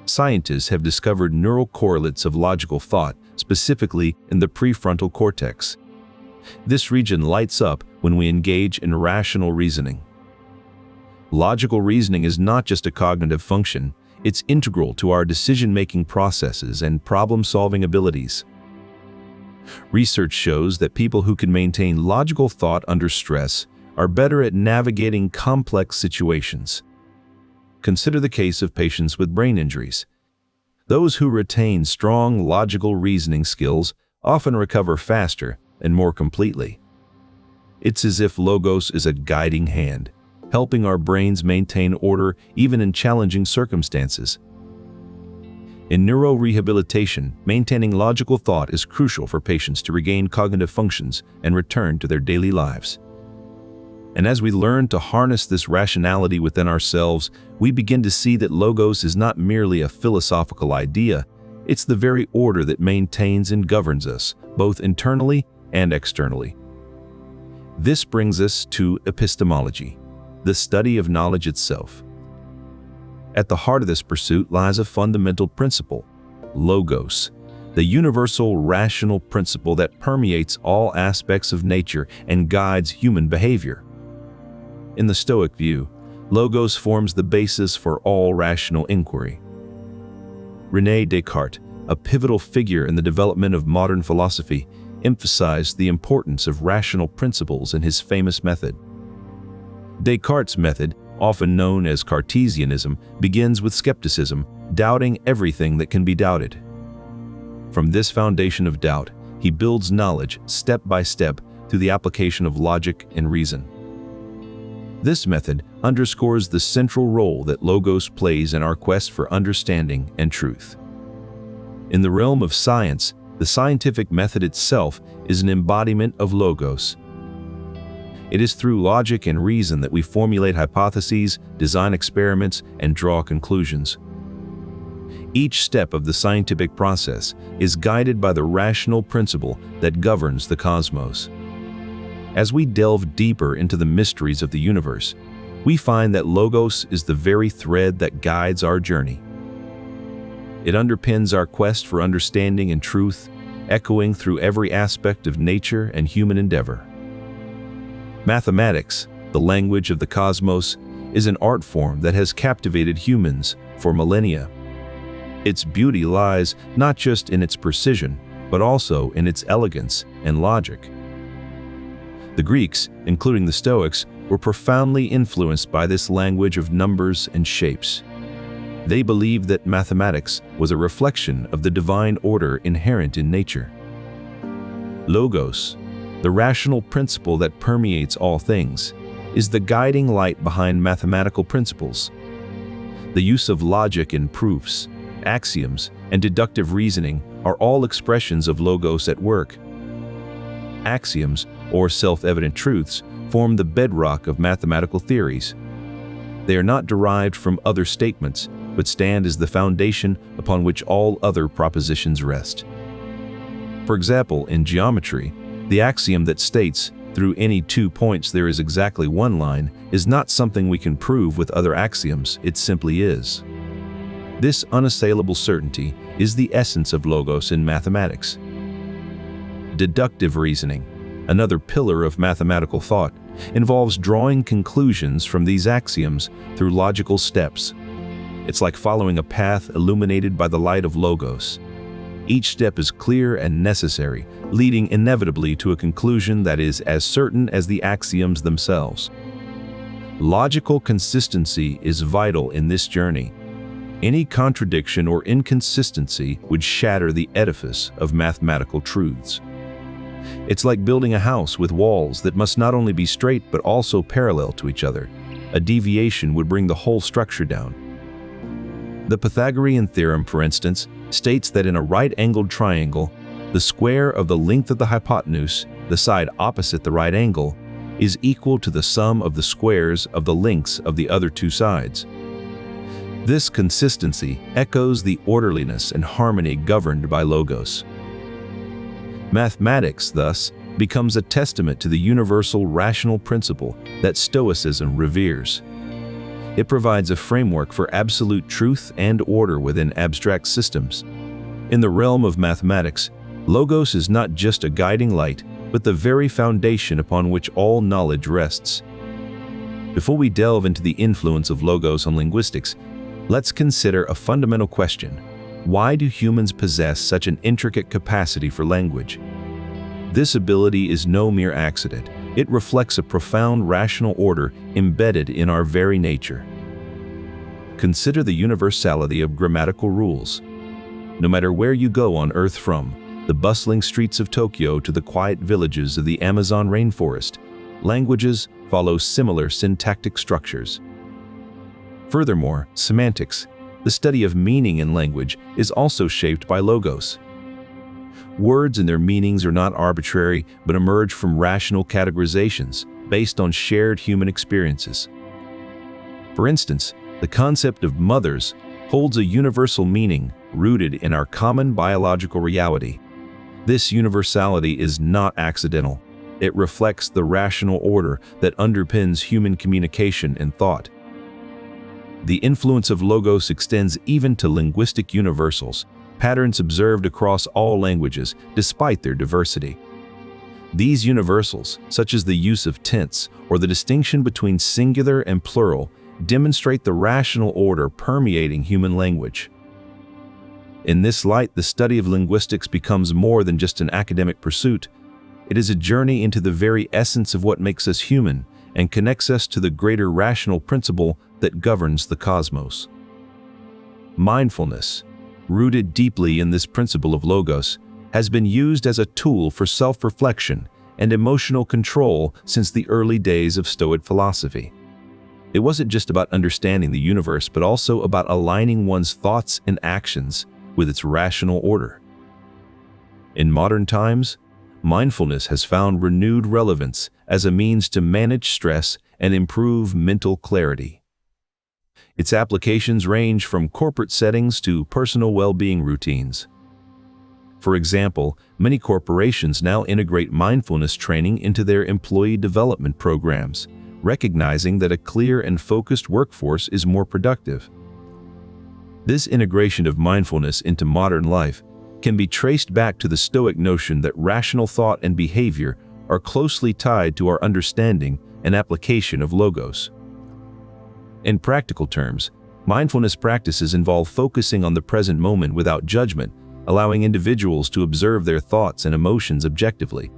Scientists have discovered neural correlates of logical thought, specifically in the prefrontal cortex. This region lights up when we engage in rational reasoning. Logical reasoning is not just a cognitive function, it's integral to our decision-making processes and problem-solving abilities. Research shows that people who can maintain logical thought under stress are better at navigating complex situations. consider the case of patients with brain injuries. Those who retain strong logical reasoning skills often recover faster and more completely. It's as if logos is a guiding hand, helping our brains maintain order even in challenging circumstances. In neurorehabilitation, maintaining logical thought is crucial for patients to regain cognitive functions and return to their daily lives. And as we learn to harness this rationality within ourselves, we begin to see that logos is not merely a philosophical idea, it's the very order that maintains and governs us, both internally and externally. This brings us to epistemology, the study of knowledge itself. At the heart of this pursuit lies a fundamental principle, logos, the universal rational principle that permeates all aspects of nature and guides human behavior. In the Stoic view, logos forms the basis for all rational inquiry. René Descartes, a pivotal figure in the development of modern philosophy, emphasized the importance of rational principles in his famous method. Descartes' method, often known as Cartesianism, begins with skepticism, doubting everything that can be doubted. From this foundation of doubt, he builds knowledge step by step through the application of logic and reason. This method underscores the central role that logos plays in our quest for understanding and truth. In the realm of science, the scientific method itself is an embodiment of logos. It is through logic and reason that we formulate hypotheses, design experiments, and draw conclusions. Each step of the scientific process is guided by the rational principle that governs the cosmos. As we delve deeper into the mysteries of the universe, we find that logos is the very thread that guides our journey. It underpins our quest for understanding and truth, echoing through every aspect of nature and human endeavor. Mathematics, the language of the cosmos, is an art form that has captivated humans for millennia. Its beauty lies not just in its precision, but also in its elegance and logic. The Greeks, including the Stoics, were profoundly influenced by this language of numbers and shapes. They believed that mathematics was a reflection of the divine order inherent in nature. Logos, the rational principle that permeates all things, is the guiding light behind mathematical principles. The use of logic in proofs, axioms, and deductive reasoning are all expressions of logos at work. Axioms, or self-evident truths, form the bedrock of mathematical theories. They are not derived from other statements, but stand as the foundation upon which all other propositions rest. For example, in geometry, the axiom that states, "Through any 2 points there is exactly one line," is not something we can prove with other axioms, it simply is. This unassailable certainty is the essence of logos in mathematics. Deductive reasoning, another pillar of mathematical thought, involves drawing conclusions from these axioms through logical steps. It's like following a path illuminated by the light of logos. Each step is clear and necessary, leading inevitably to a conclusion that is as certain as the axioms themselves. Logical consistency is vital in this journey. Any contradiction or inconsistency would shatter the edifice of mathematical truths. It's like building a house with walls that must not only be straight but also parallel to each other. A deviation would bring the whole structure down. The Pythagorean theorem, for instance, states that in a right-angled triangle, the square of the length of the hypotenuse, the side opposite the right angle, is equal to the sum of the squares of the lengths of the other two sides. This consistency echoes the orderliness and harmony governed by logos. Mathematics, thus, becomes a testament to the universal rational principle that Stoicism reveres. It provides a framework for absolute truth and order within abstract systems. In the realm of mathematics, logos is not just a guiding light, but the very foundation upon which all knowledge rests. Before we delve into the influence of logos on linguistics, let's consider a fundamental question. Why do humans possess such an intricate capacity for language? This ability is no mere accident. It reflects a profound rational order embedded in our very nature. consider the universality of grammatical rules. No matter where you go on Earth, from the bustling streets of Tokyo to the quiet villages of the Amazon rainforest, languages follow similar syntactic structures. Furthermore, semantics, the study of meaning in language, is also shaped by logos. Words and their meanings are not arbitrary, but emerge from rational categorizations based on shared human experiences. For instance, the concept of mothers holds a universal meaning rooted in our common biological reality. This universality is not accidental. It reflects the rational order that underpins human communication and thought. The influence of logos extends even to linguistic universals, patterns observed across all languages despite their diversity. These universals, such as the use of tense or the distinction between singular and plural, demonstrate the rational order permeating human language. In this light, the study of linguistics becomes more than just an academic pursuit. It is a journey into the very essence of what makes us human and connects us to the greater rational principle that governs the cosmos. Mindfulness, rooted deeply in this principle of logos, has been used as a tool for self-reflection and emotional control since the early days of Stoic philosophy. It wasn't just about understanding the universe, but also about aligning one's thoughts and actions with its rational order. In modern times, mindfulness has found renewed relevance as a means to manage stress and improve mental clarity. Its applications range from corporate settings to personal well-being routines. For example, many corporations now integrate mindfulness training into their employee development programs, recognizing that a clear and focused workforce is more productive. This integration of mindfulness into modern life can be traced back to the Stoic notion that rational thought and behavior are closely tied to our understanding and application of logos. In practical terms, mindfulness practices involve focusing on the present moment without judgment, allowing individuals to observe their thoughts and emotions objectively.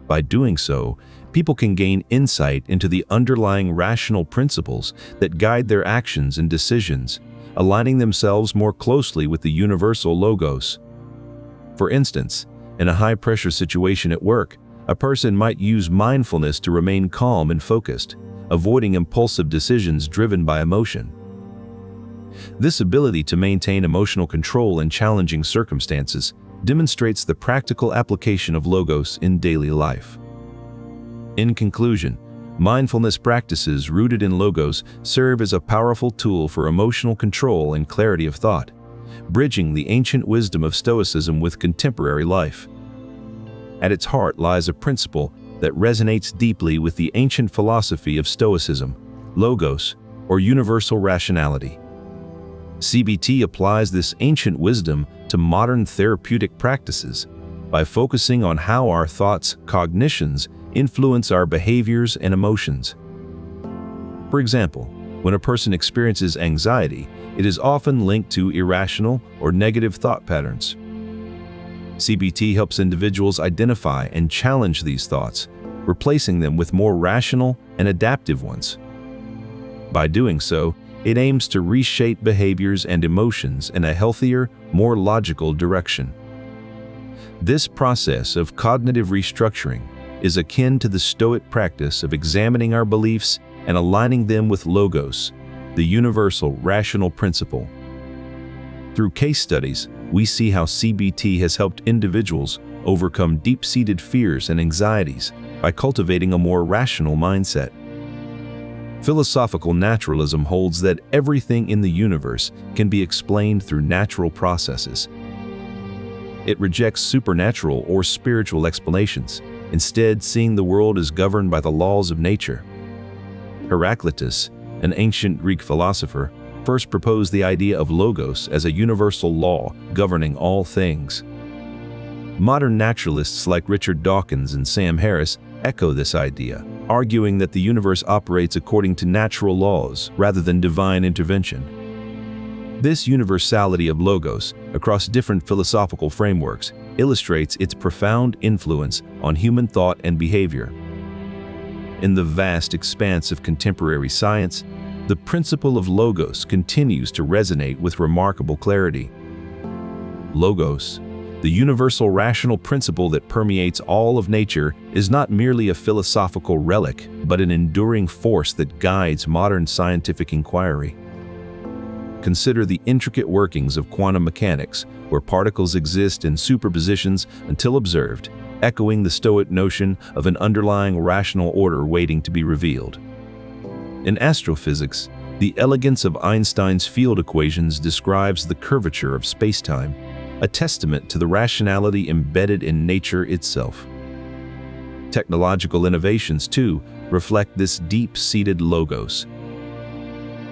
By doing so, people can gain insight into the underlying rational principles that guide their actions and decisions, aligning themselves more closely with the universal logos. For instance, in a high-pressure situation at work, a person might use mindfulness to remain calm and focused, avoiding impulsive decisions driven by emotion. This ability to maintain emotional control in challenging circumstances demonstrates the practical application of logos in daily life. In conclusion, mindfulness practices rooted in logos serve as a powerful tool for emotional control and clarity of thought, bridging the ancient wisdom of Stoicism with contemporary life. At its heart lies a principle that resonates deeply with the ancient philosophy of Stoicism, logos, or universal rationality. CBT applies this ancient wisdom to modern therapeutic practices by focusing on how our thoughts, cognitions, influence our behaviors and emotions. For example, when a person experiences anxiety, it is often linked to irrational or negative thought patterns. CBT helps individuals identify and challenge these thoughts, replacing them with more rational and adaptive ones. By doing so, it aims to reshape behaviors and emotions in a healthier, more logical direction. This process of cognitive restructuring is akin to the Stoic practice of examining our beliefs and aligning them with logos, the universal rational principle. Through case studies, we see how CBT has helped individuals overcome deep-seated fears and anxieties by cultivating a more rational mindset. Philosophical naturalism holds that everything in the universe can be explained through natural processes. It rejects supernatural or spiritual explanations, instead seeing the world as governed by the laws of nature. Heraclitus, an ancient Greek philosopher, first proposed the idea of logos as a universal law governing all things. Modern naturalists like Richard Dawkins and Sam Harris echo this idea, arguing that the universe operates according to natural laws rather than divine intervention. This universality of logos across different philosophical frameworks illustrates its profound influence on human thought and behavior. In the vast expanse of contemporary science, the principle of logos continues to resonate with remarkable clarity. Logos, the universal rational principle that permeates all of nature, is not merely a philosophical relic, but an enduring force that guides modern scientific inquiry. Consider the intricate workings of quantum mechanics, where particles exist in superpositions until observed, echoing the Stoic notion of an underlying rational order waiting to be revealed. In astrophysics, the elegance of Einstein's field equations describes the curvature of spacetime, a testament to the rationality embedded in nature itself. Technological innovations, too, reflect this deep-seated logos.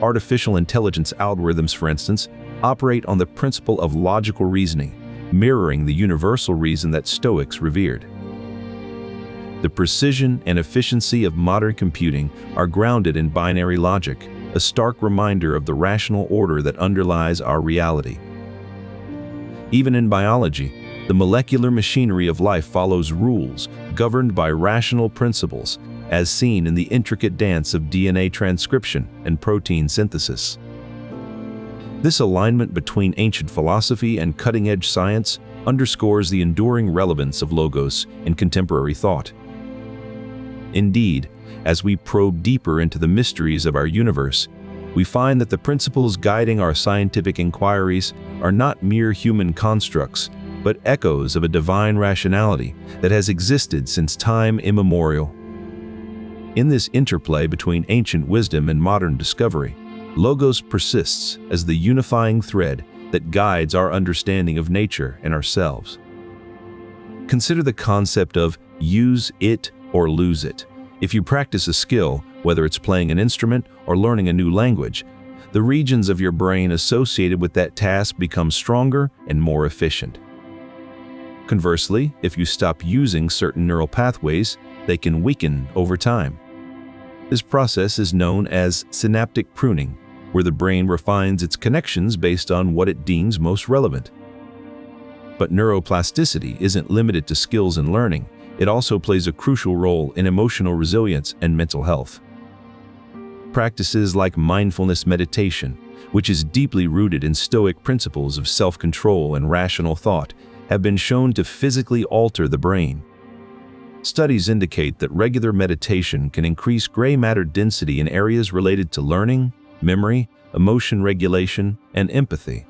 Artificial intelligence algorithms, for instance, operate on the principle of logical reasoning, mirroring the universal reason that Stoics revered. The precision and efficiency of modern computing are grounded in binary logic, a stark reminder of the rational order that underlies our reality. Even in biology, the molecular machinery of life follows rules governed by rational principles, as seen in the intricate dance of DNA transcription and protein synthesis. This alignment between ancient philosophy and cutting-edge science underscores the enduring relevance of logos in contemporary thought. Indeed, as we probe deeper into the mysteries of our universe, we find that the principles guiding our scientific inquiries are not mere human constructs, but echoes of a divine rationality that has existed since time immemorial. In this interplay between ancient wisdom and modern discovery, logos persists as the unifying thread that guides our understanding of nature and ourselves. Consider the concept of use it or lose it. If you practice a skill, whether it's playing an instrument or learning a new language, the regions of your brain associated with that task become stronger and more efficient. Conversely, if you stop using certain neural pathways, they can weaken over time. This process is known as synaptic pruning, where the brain refines its connections based on what it deems most relevant. But neuroplasticity isn't limited to skills and learning. It also plays a crucial role in emotional resilience and mental health. Practices like mindfulness meditation, which is deeply rooted in Stoic principles of self-control and rational thought, have been shown to physically alter the brain. Studies indicate that regular meditation can increase gray matter density in areas related to learning, memory, emotion regulation, and empathy.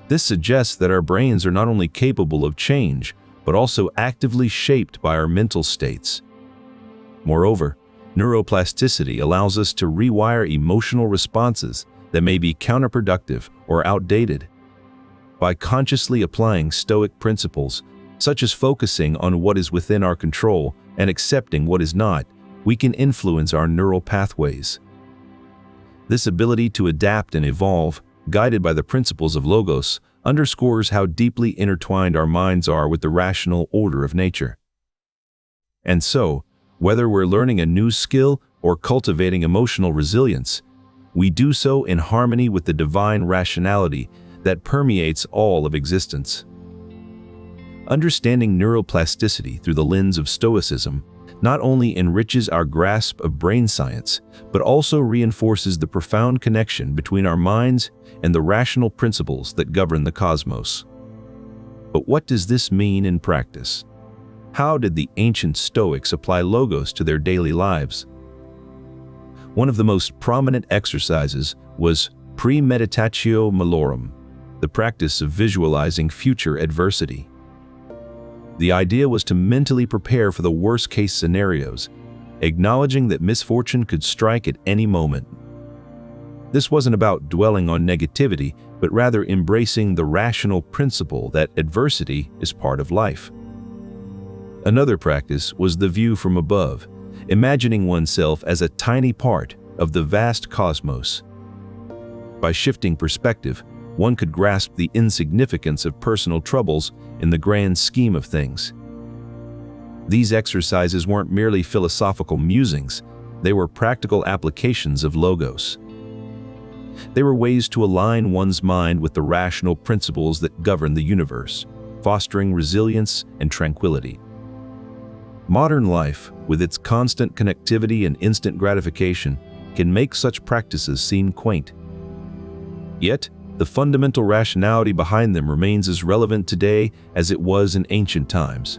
This suggests that our brains are not only capable of change, but also actively shaped by our mental states. Moreover, neuroplasticity allows us to rewire emotional responses that may be counterproductive or outdated. By consciously applying Stoic principles, such as focusing on what is within our control and accepting what is not, we can influence our neural pathways. This ability to adapt and evolve, guided by the principles of logos, underscores how deeply intertwined our minds are with the rational order of nature. And so, whether we're learning a new skill or cultivating emotional resilience, we do so in harmony with the divine rationality that permeates all of existence. Understanding neuroplasticity through the lens of Stoicism not only enriches our grasp of brain science, but also reinforces the profound connection between our minds and the rational principles that govern the cosmos. But what does this mean in practice? How did the ancient Stoics apply logos to their daily lives? One of the most prominent exercises was premeditatio malorum, the practice of visualizing future adversity. The idea was to mentally prepare for the worst-case scenarios, acknowledging that misfortune could strike at any moment. This wasn't about dwelling on negativity, but rather embracing the rational principle that adversity is part of life. Another practice was the view from above, imagining oneself as a tiny part of the vast cosmos. By shifting perspective, one could grasp the insignificance of personal troubles in the grand scheme of things. These exercises weren't merely philosophical musings, they were practical applications of logos. They were ways to align one's mind with the rational principles that govern the universe, fostering resilience and tranquility. Modern life, with its constant connectivity and instant gratification, can make such practices seem quaint. Yet, the fundamental rationality behind them remains as relevant today as it was in ancient times.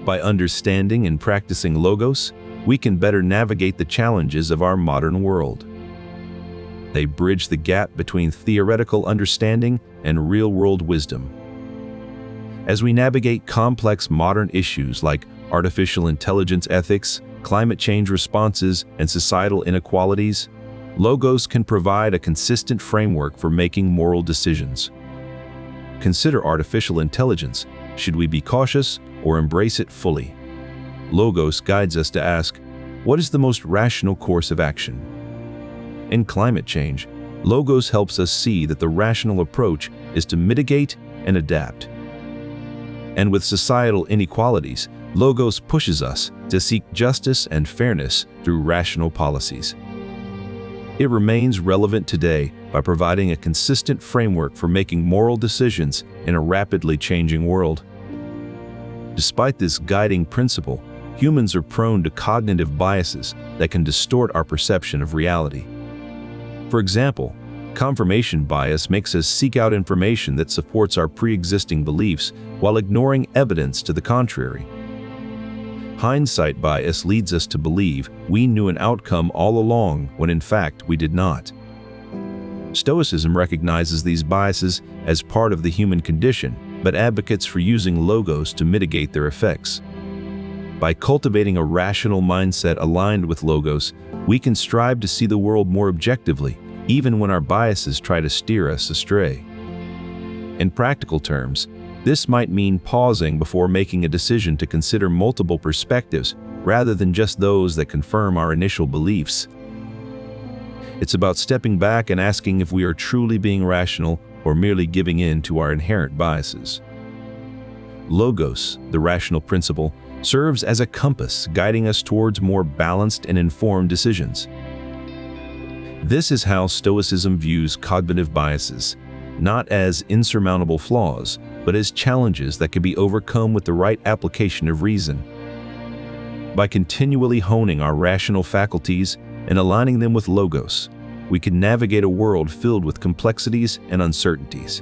By understanding and practicing logos, we can better navigate the challenges of our modern world. They bridge the gap between theoretical understanding and real-world wisdom. As we navigate complex modern issues like artificial intelligence ethics, climate change responses, and societal inequalities, logos can provide a consistent framework for making moral decisions. Consider artificial intelligence. Should we be cautious or embrace it fully? Logos guides us to ask, what is the most rational course of action? In climate change, logos helps us see that the rational approach is to mitigate and adapt. And with societal inequalities, logos pushes us to seek justice and fairness through rational policies. It remains relevant today by providing a consistent framework for making moral decisions in a rapidly changing world. Despite this guiding principle, humans are prone to cognitive biases that can distort our perception of reality. For example, confirmation bias makes us seek out information that supports our pre-existing beliefs while ignoring evidence to the contrary. Hindsight bias leads us to believe we knew an outcome all along when in fact we did not. Stoicism recognizes these biases as part of the human condition, but advocates for using logos to mitigate their effects. By cultivating a rational mindset aligned with logos, we can strive to see the world more objectively, even when our biases try to steer us astray. In practical terms, this might mean pausing before making a decision to consider multiple perspectives rather than just those that confirm our initial beliefs. It's about stepping back and asking if we are truly being rational or merely giving in to our inherent biases. Logos, the rational principle, serves as a compass guiding us towards more balanced and informed decisions. This is how Stoicism views cognitive biases, not as insurmountable flaws, but as challenges that can be overcome with the right application of reason. By continually honing our rational faculties and aligning them with logos, we can navigate a world filled with complexities and uncertainties.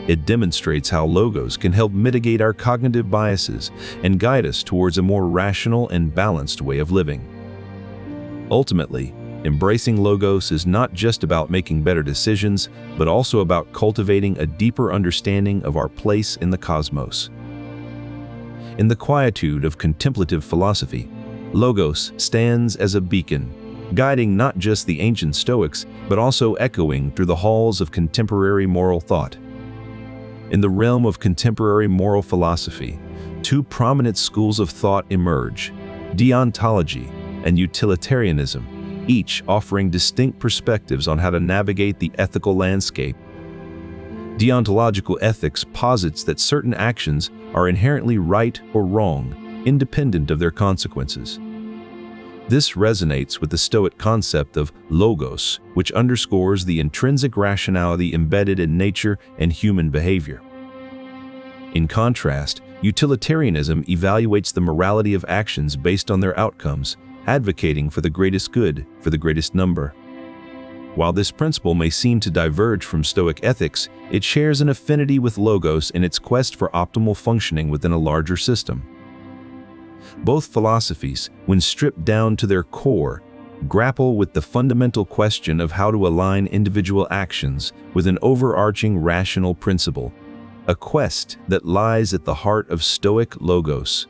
It demonstrates how logos can help mitigate our cognitive biases and guide us towards a more rational and balanced way of living. Ultimately, embracing logos is not just about making better decisions, but also about cultivating a deeper understanding of our place in the cosmos. In the quietude of contemplative philosophy, logos stands as a beacon, guiding not just the ancient Stoics, but also echoing through the halls of contemporary moral thought. In the realm of contemporary moral philosophy, two prominent schools of thought emerge: deontology and utilitarianism, each offering distinct perspectives on how to navigate the ethical landscape. Deontological ethics posits that certain actions are inherently right or wrong, independent of their consequences. This resonates with the Stoic concept of logos, which underscores the intrinsic rationality embedded in nature and human behavior. In contrast, utilitarianism evaluates the morality of actions based on their outcomes, advocating for the greatest good for the greatest number. While this principle may seem to diverge from Stoic ethics, it shares an affinity with logos in its quest for optimal functioning within a larger system. Both philosophies, when stripped down to their core, grapple with the fundamental question of how to align individual actions with an overarching rational principle, a quest that lies at the heart of Stoic logos.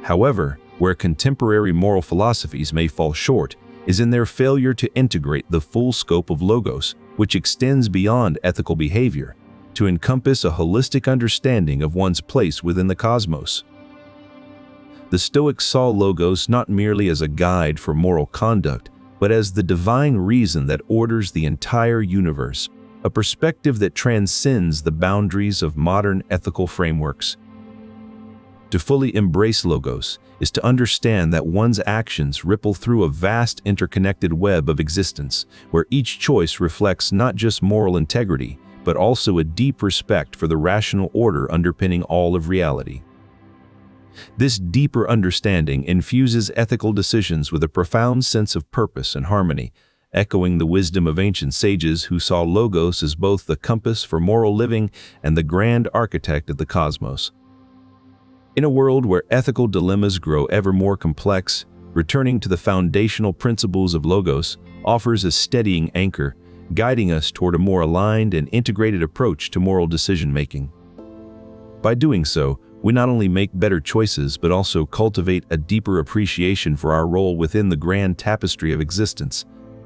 However, where contemporary moral philosophies may fall short is in their failure to integrate the full scope of logos, which extends beyond ethical behavior, to encompass a holistic understanding of one's place within the cosmos. The Stoics saw logos not merely as a guide for moral conduct, but as the divine reason that orders the entire universe, a perspective that transcends the boundaries of modern ethical frameworks. To fully embrace logos is to understand that one's actions ripple through a vast interconnected web of existence, where each choice reflects not just moral integrity, but also a deep respect for the rational order underpinning all of reality. This deeper understanding infuses ethical decisions with a profound sense of purpose and harmony, echoing the wisdom of ancient sages who saw logos as both the compass for moral living and the grand architect of the cosmos. In a world where ethical dilemmas grow ever more complex, returning to the foundational principles of logos offers a steadying anchor, guiding us toward a more aligned and integrated approach to moral decision-making. By doing so, we not only make better choices but also cultivate a deeper appreciation for our role within the grand tapestry of existence,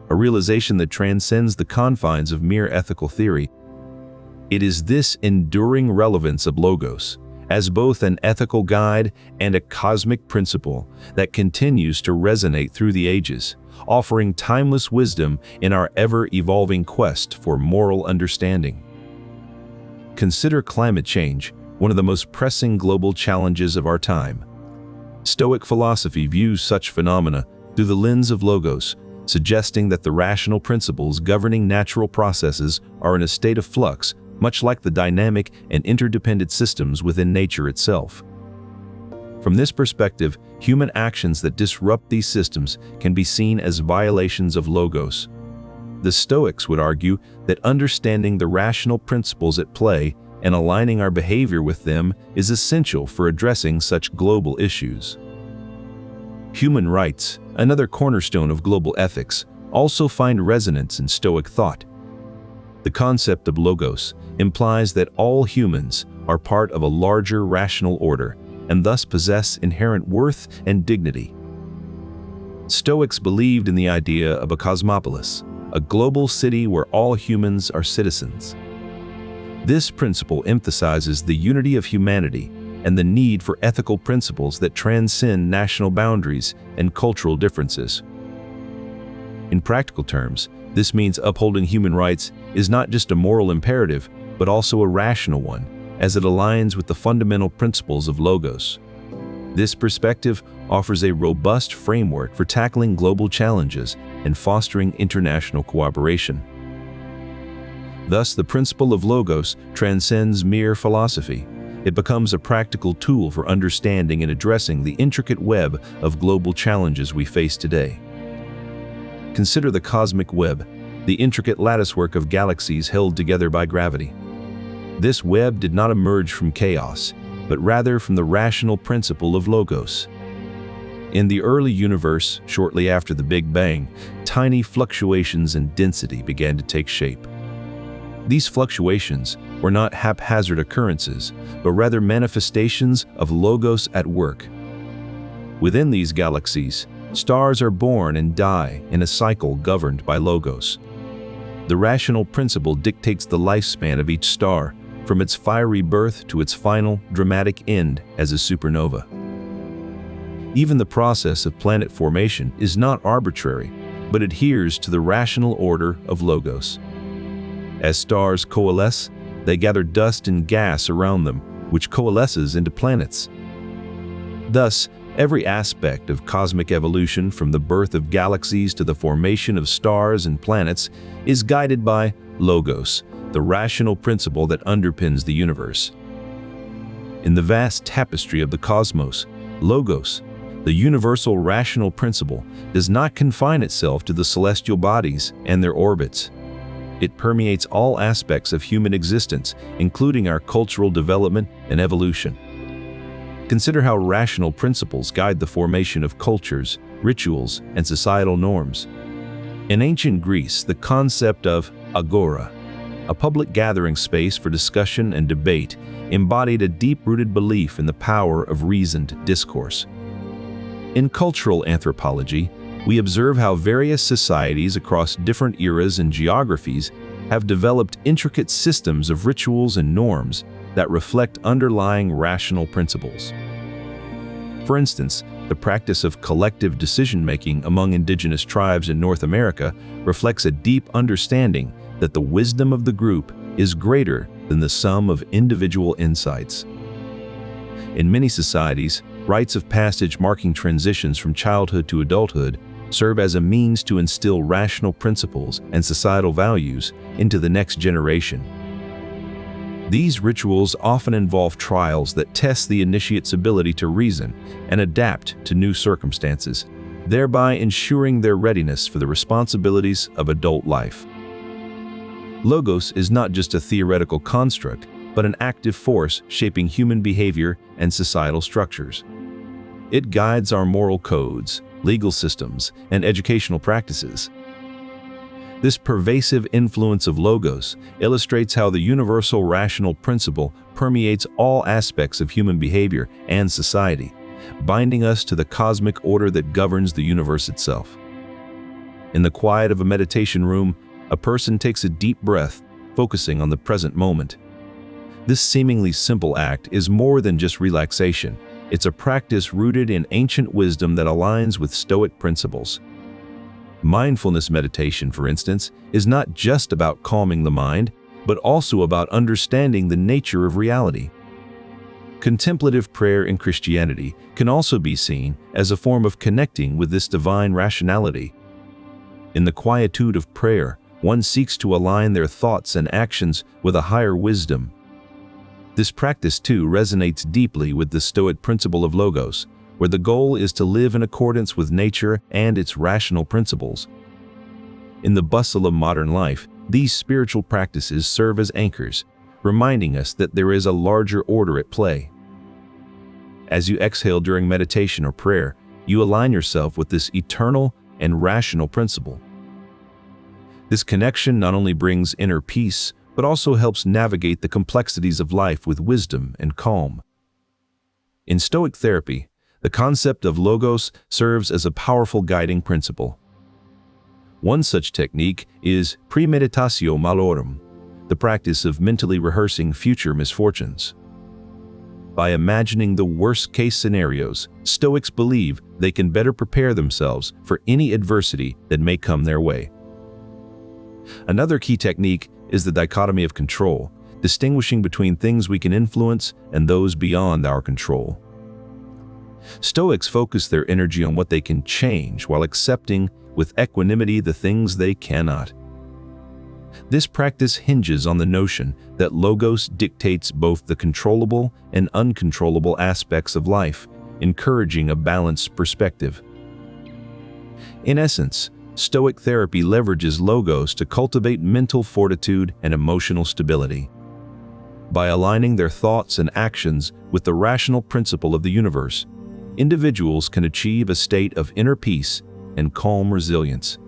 a realization that transcends the confines of mere ethical theory. It is this enduring relevance of logos, as both an ethical guide and a cosmic principle, that continues to resonate through the ages, offering timeless wisdom in our ever-evolving quest for moral understanding. Consider climate change, one of the most pressing global challenges of our time. Stoic philosophy views such phenomena through the lens of logos, suggesting that the rational principles governing natural processes are in a state of flux, much like the dynamic and interdependent systems within nature itself. From this perspective, human actions that disrupt these systems can be seen as violations of logos. The Stoics would argue that understanding the rational principles at play and aligning our behavior with them is essential for addressing such global issues. Human rights, another cornerstone of global ethics, also find resonance in Stoic thought. The concept of logos implies that all humans are part of a larger rational order and thus possess inherent worth and dignity. Stoics believed in the idea of a cosmopolis, a global city where all humans are citizens. This principle emphasizes the unity of humanity and the need for ethical principles that transcend national boundaries and cultural differences. In practical terms, this means upholding human rights is not just a moral imperative, but also a rational one, as it aligns with the fundamental principles of logos. This perspective offers a robust framework for tackling global challenges and fostering international cooperation. Thus, the principle of logos transcends mere philosophy. It becomes a practical tool for understanding and addressing the intricate web of global challenges we face today. Consider the cosmic web, the intricate latticework of galaxies held together by gravity. This web did not emerge from chaos, but rather from the rational principle of logos. In the early universe, shortly after the Big Bang, tiny fluctuations in density began to take shape. These fluctuations were not haphazard occurrences, but rather manifestations of logos at work. Within these galaxies, stars are born and die in a cycle governed by logos. The rational principle dictates the lifespan of each star, from its fiery birth to its final, dramatic end as a supernova. Even the process of planet formation is not arbitrary, but adheres to the rational order of logos. As stars coalesce, they gather dust and gas around them, which coalesces into planets. Thus, every aspect of cosmic evolution, from the birth of galaxies to the formation of stars and planets, is guided by logos, the rational principle that underpins the universe. In the vast tapestry of the cosmos, logos, the universal rational principle, does not confine itself to the celestial bodies and their orbits. It permeates all aspects of human existence, including our cultural development and evolution. Consider how rational principles guide the formation of cultures, rituals, and societal norms. In ancient Greece, the concept of agora, a public gathering space for discussion and debate, embodied a deep-rooted belief in the power of reasoned discourse. In cultural anthropology, we observe how various societies across different eras and geographies have developed intricate systems of rituals and norms that reflect underlying rational principles. For instance, the practice of collective decision-making among indigenous tribes in North America reflects a deep understanding that the wisdom of the group is greater than the sum of individual insights. In many societies, rites of passage marking transitions from childhood to adulthood serve as a means to instill rational principles and societal values into the next generation. These rituals often involve trials that test the initiate's ability to reason and adapt to new circumstances, thereby ensuring their readiness for the responsibilities of adult life. Logos is not just a theoretical construct, but an active force shaping human behavior and societal structures. It guides our moral codes, legal systems, and educational practices. This pervasive influence of logos illustrates how the universal rational principle permeates all aspects of human behavior and society, binding us to the cosmic order that governs the universe itself. In the quiet of a meditation room, a person takes a deep breath, focusing on the present moment. This seemingly simple act is more than just relaxation. It's a practice rooted in ancient wisdom that aligns with Stoic principles. Mindfulness meditation, for instance, is not just about calming the mind, but also about understanding the nature of reality. Contemplative prayer in Christianity can also be seen as a form of connecting with this divine rationality. In the quietude of prayer, one seeks to align their thoughts and actions with a higher wisdom. This practice too resonates deeply with the Stoic principle of logos, where the goal is to live in accordance with nature and its rational principles. In the bustle of modern life, these spiritual practices serve as anchors, reminding us that there is a larger order at play. As you exhale during meditation or prayer, you align yourself with this eternal and rational principle. This connection not only brings inner peace, but also helps navigate the complexities of life with wisdom and calm. In Stoic therapy, the concept of logos serves as a powerful guiding principle. One such technique is premeditatio malorum, the practice of mentally rehearsing future misfortunes. By imagining the worst-case scenarios, Stoics believe they can better prepare themselves for any adversity that may come their way. Another key technique is the dichotomy of control, distinguishing between things we can influence and those beyond our control. Stoics focus their energy on what they can change while accepting with equanimity the things they cannot. This practice hinges on the notion that logos dictates both the controllable and uncontrollable aspects of life, encouraging a balanced perspective. In essence, Stoic therapy leverages logos to cultivate mental fortitude and emotional stability. By aligning their thoughts and actions with the rational principle of the universe, individuals can achieve a state of inner peace and calm resilience.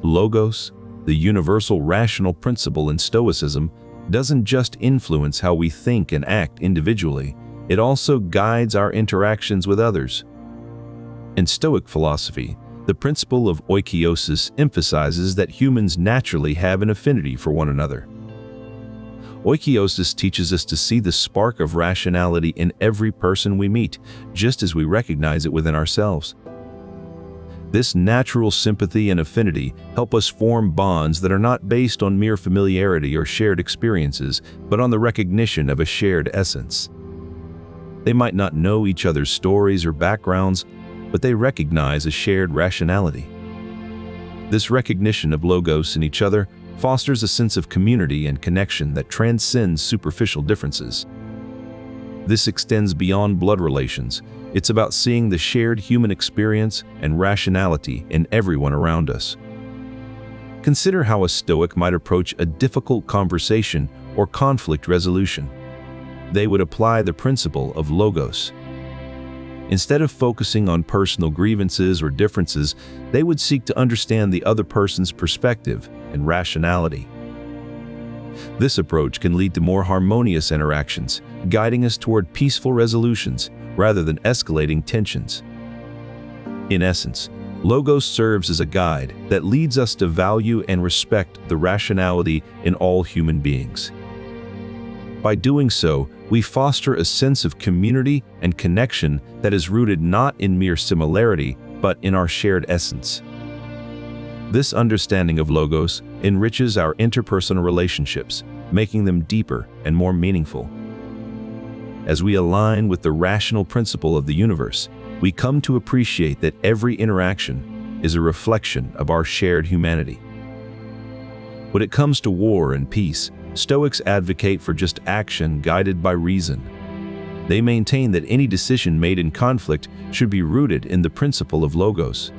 Logos, the universal rational principle in Stoicism, doesn't just influence how we think and act individually, it also guides our interactions with others. In Stoic philosophy, the principle of oikeiosis emphasizes that humans naturally have an affinity for one another. Oikeiosis teaches us to see the spark of rationality in every person we meet, just as we recognize it within ourselves. This natural sympathy and affinity help us form bonds that are not based on mere familiarity or shared experiences, but on the recognition of a shared essence. They might not know each other's stories or backgrounds, but they recognize a shared rationality. This recognition of logos in each other fosters a sense of community and connection that transcends superficial differences. This extends beyond blood relations. It's about seeing the shared human experience and rationality in everyone around us. Consider how a Stoic might approach a difficult conversation or conflict resolution. They would apply the principle of logos. Instead of focusing on personal grievances or differences, they would seek to understand the other person's perspective and rationality. This approach can lead to more harmonious interactions, guiding us toward peaceful resolutions rather than escalating tensions. In essence, logos serves as a guide that leads us to value and respect the rationality in all human beings. By doing so, we foster a sense of community and connection that is rooted not in mere similarity, but in our shared essence. This understanding of logos enriches our interpersonal relationships, making them deeper and more meaningful. As we align with the rational principle of the universe, we come to appreciate that every interaction is a reflection of our shared humanity. When it comes to war and peace, Stoics advocate for just action guided by reason. They maintain that any decision made in conflict should be rooted in the principle of logos.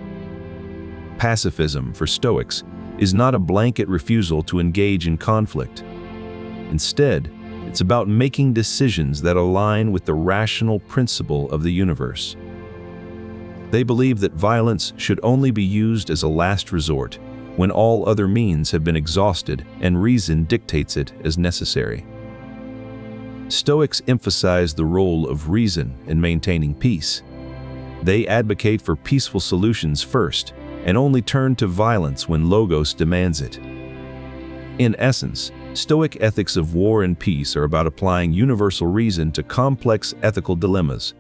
Pacifism, for Stoics, is not a blanket refusal to engage in conflict. Instead, it's about making decisions that align with the rational principle of the universe. They believe that violence should only be used as a last resort, when all other means have been exhausted and reason dictates it as necessary. Stoics emphasize the role of reason in maintaining peace. They advocate for peaceful solutions first, and only turn to violence when logos demands it. In essence, Stoic ethics of war and peace are about applying universal reason to complex ethical dilemmas,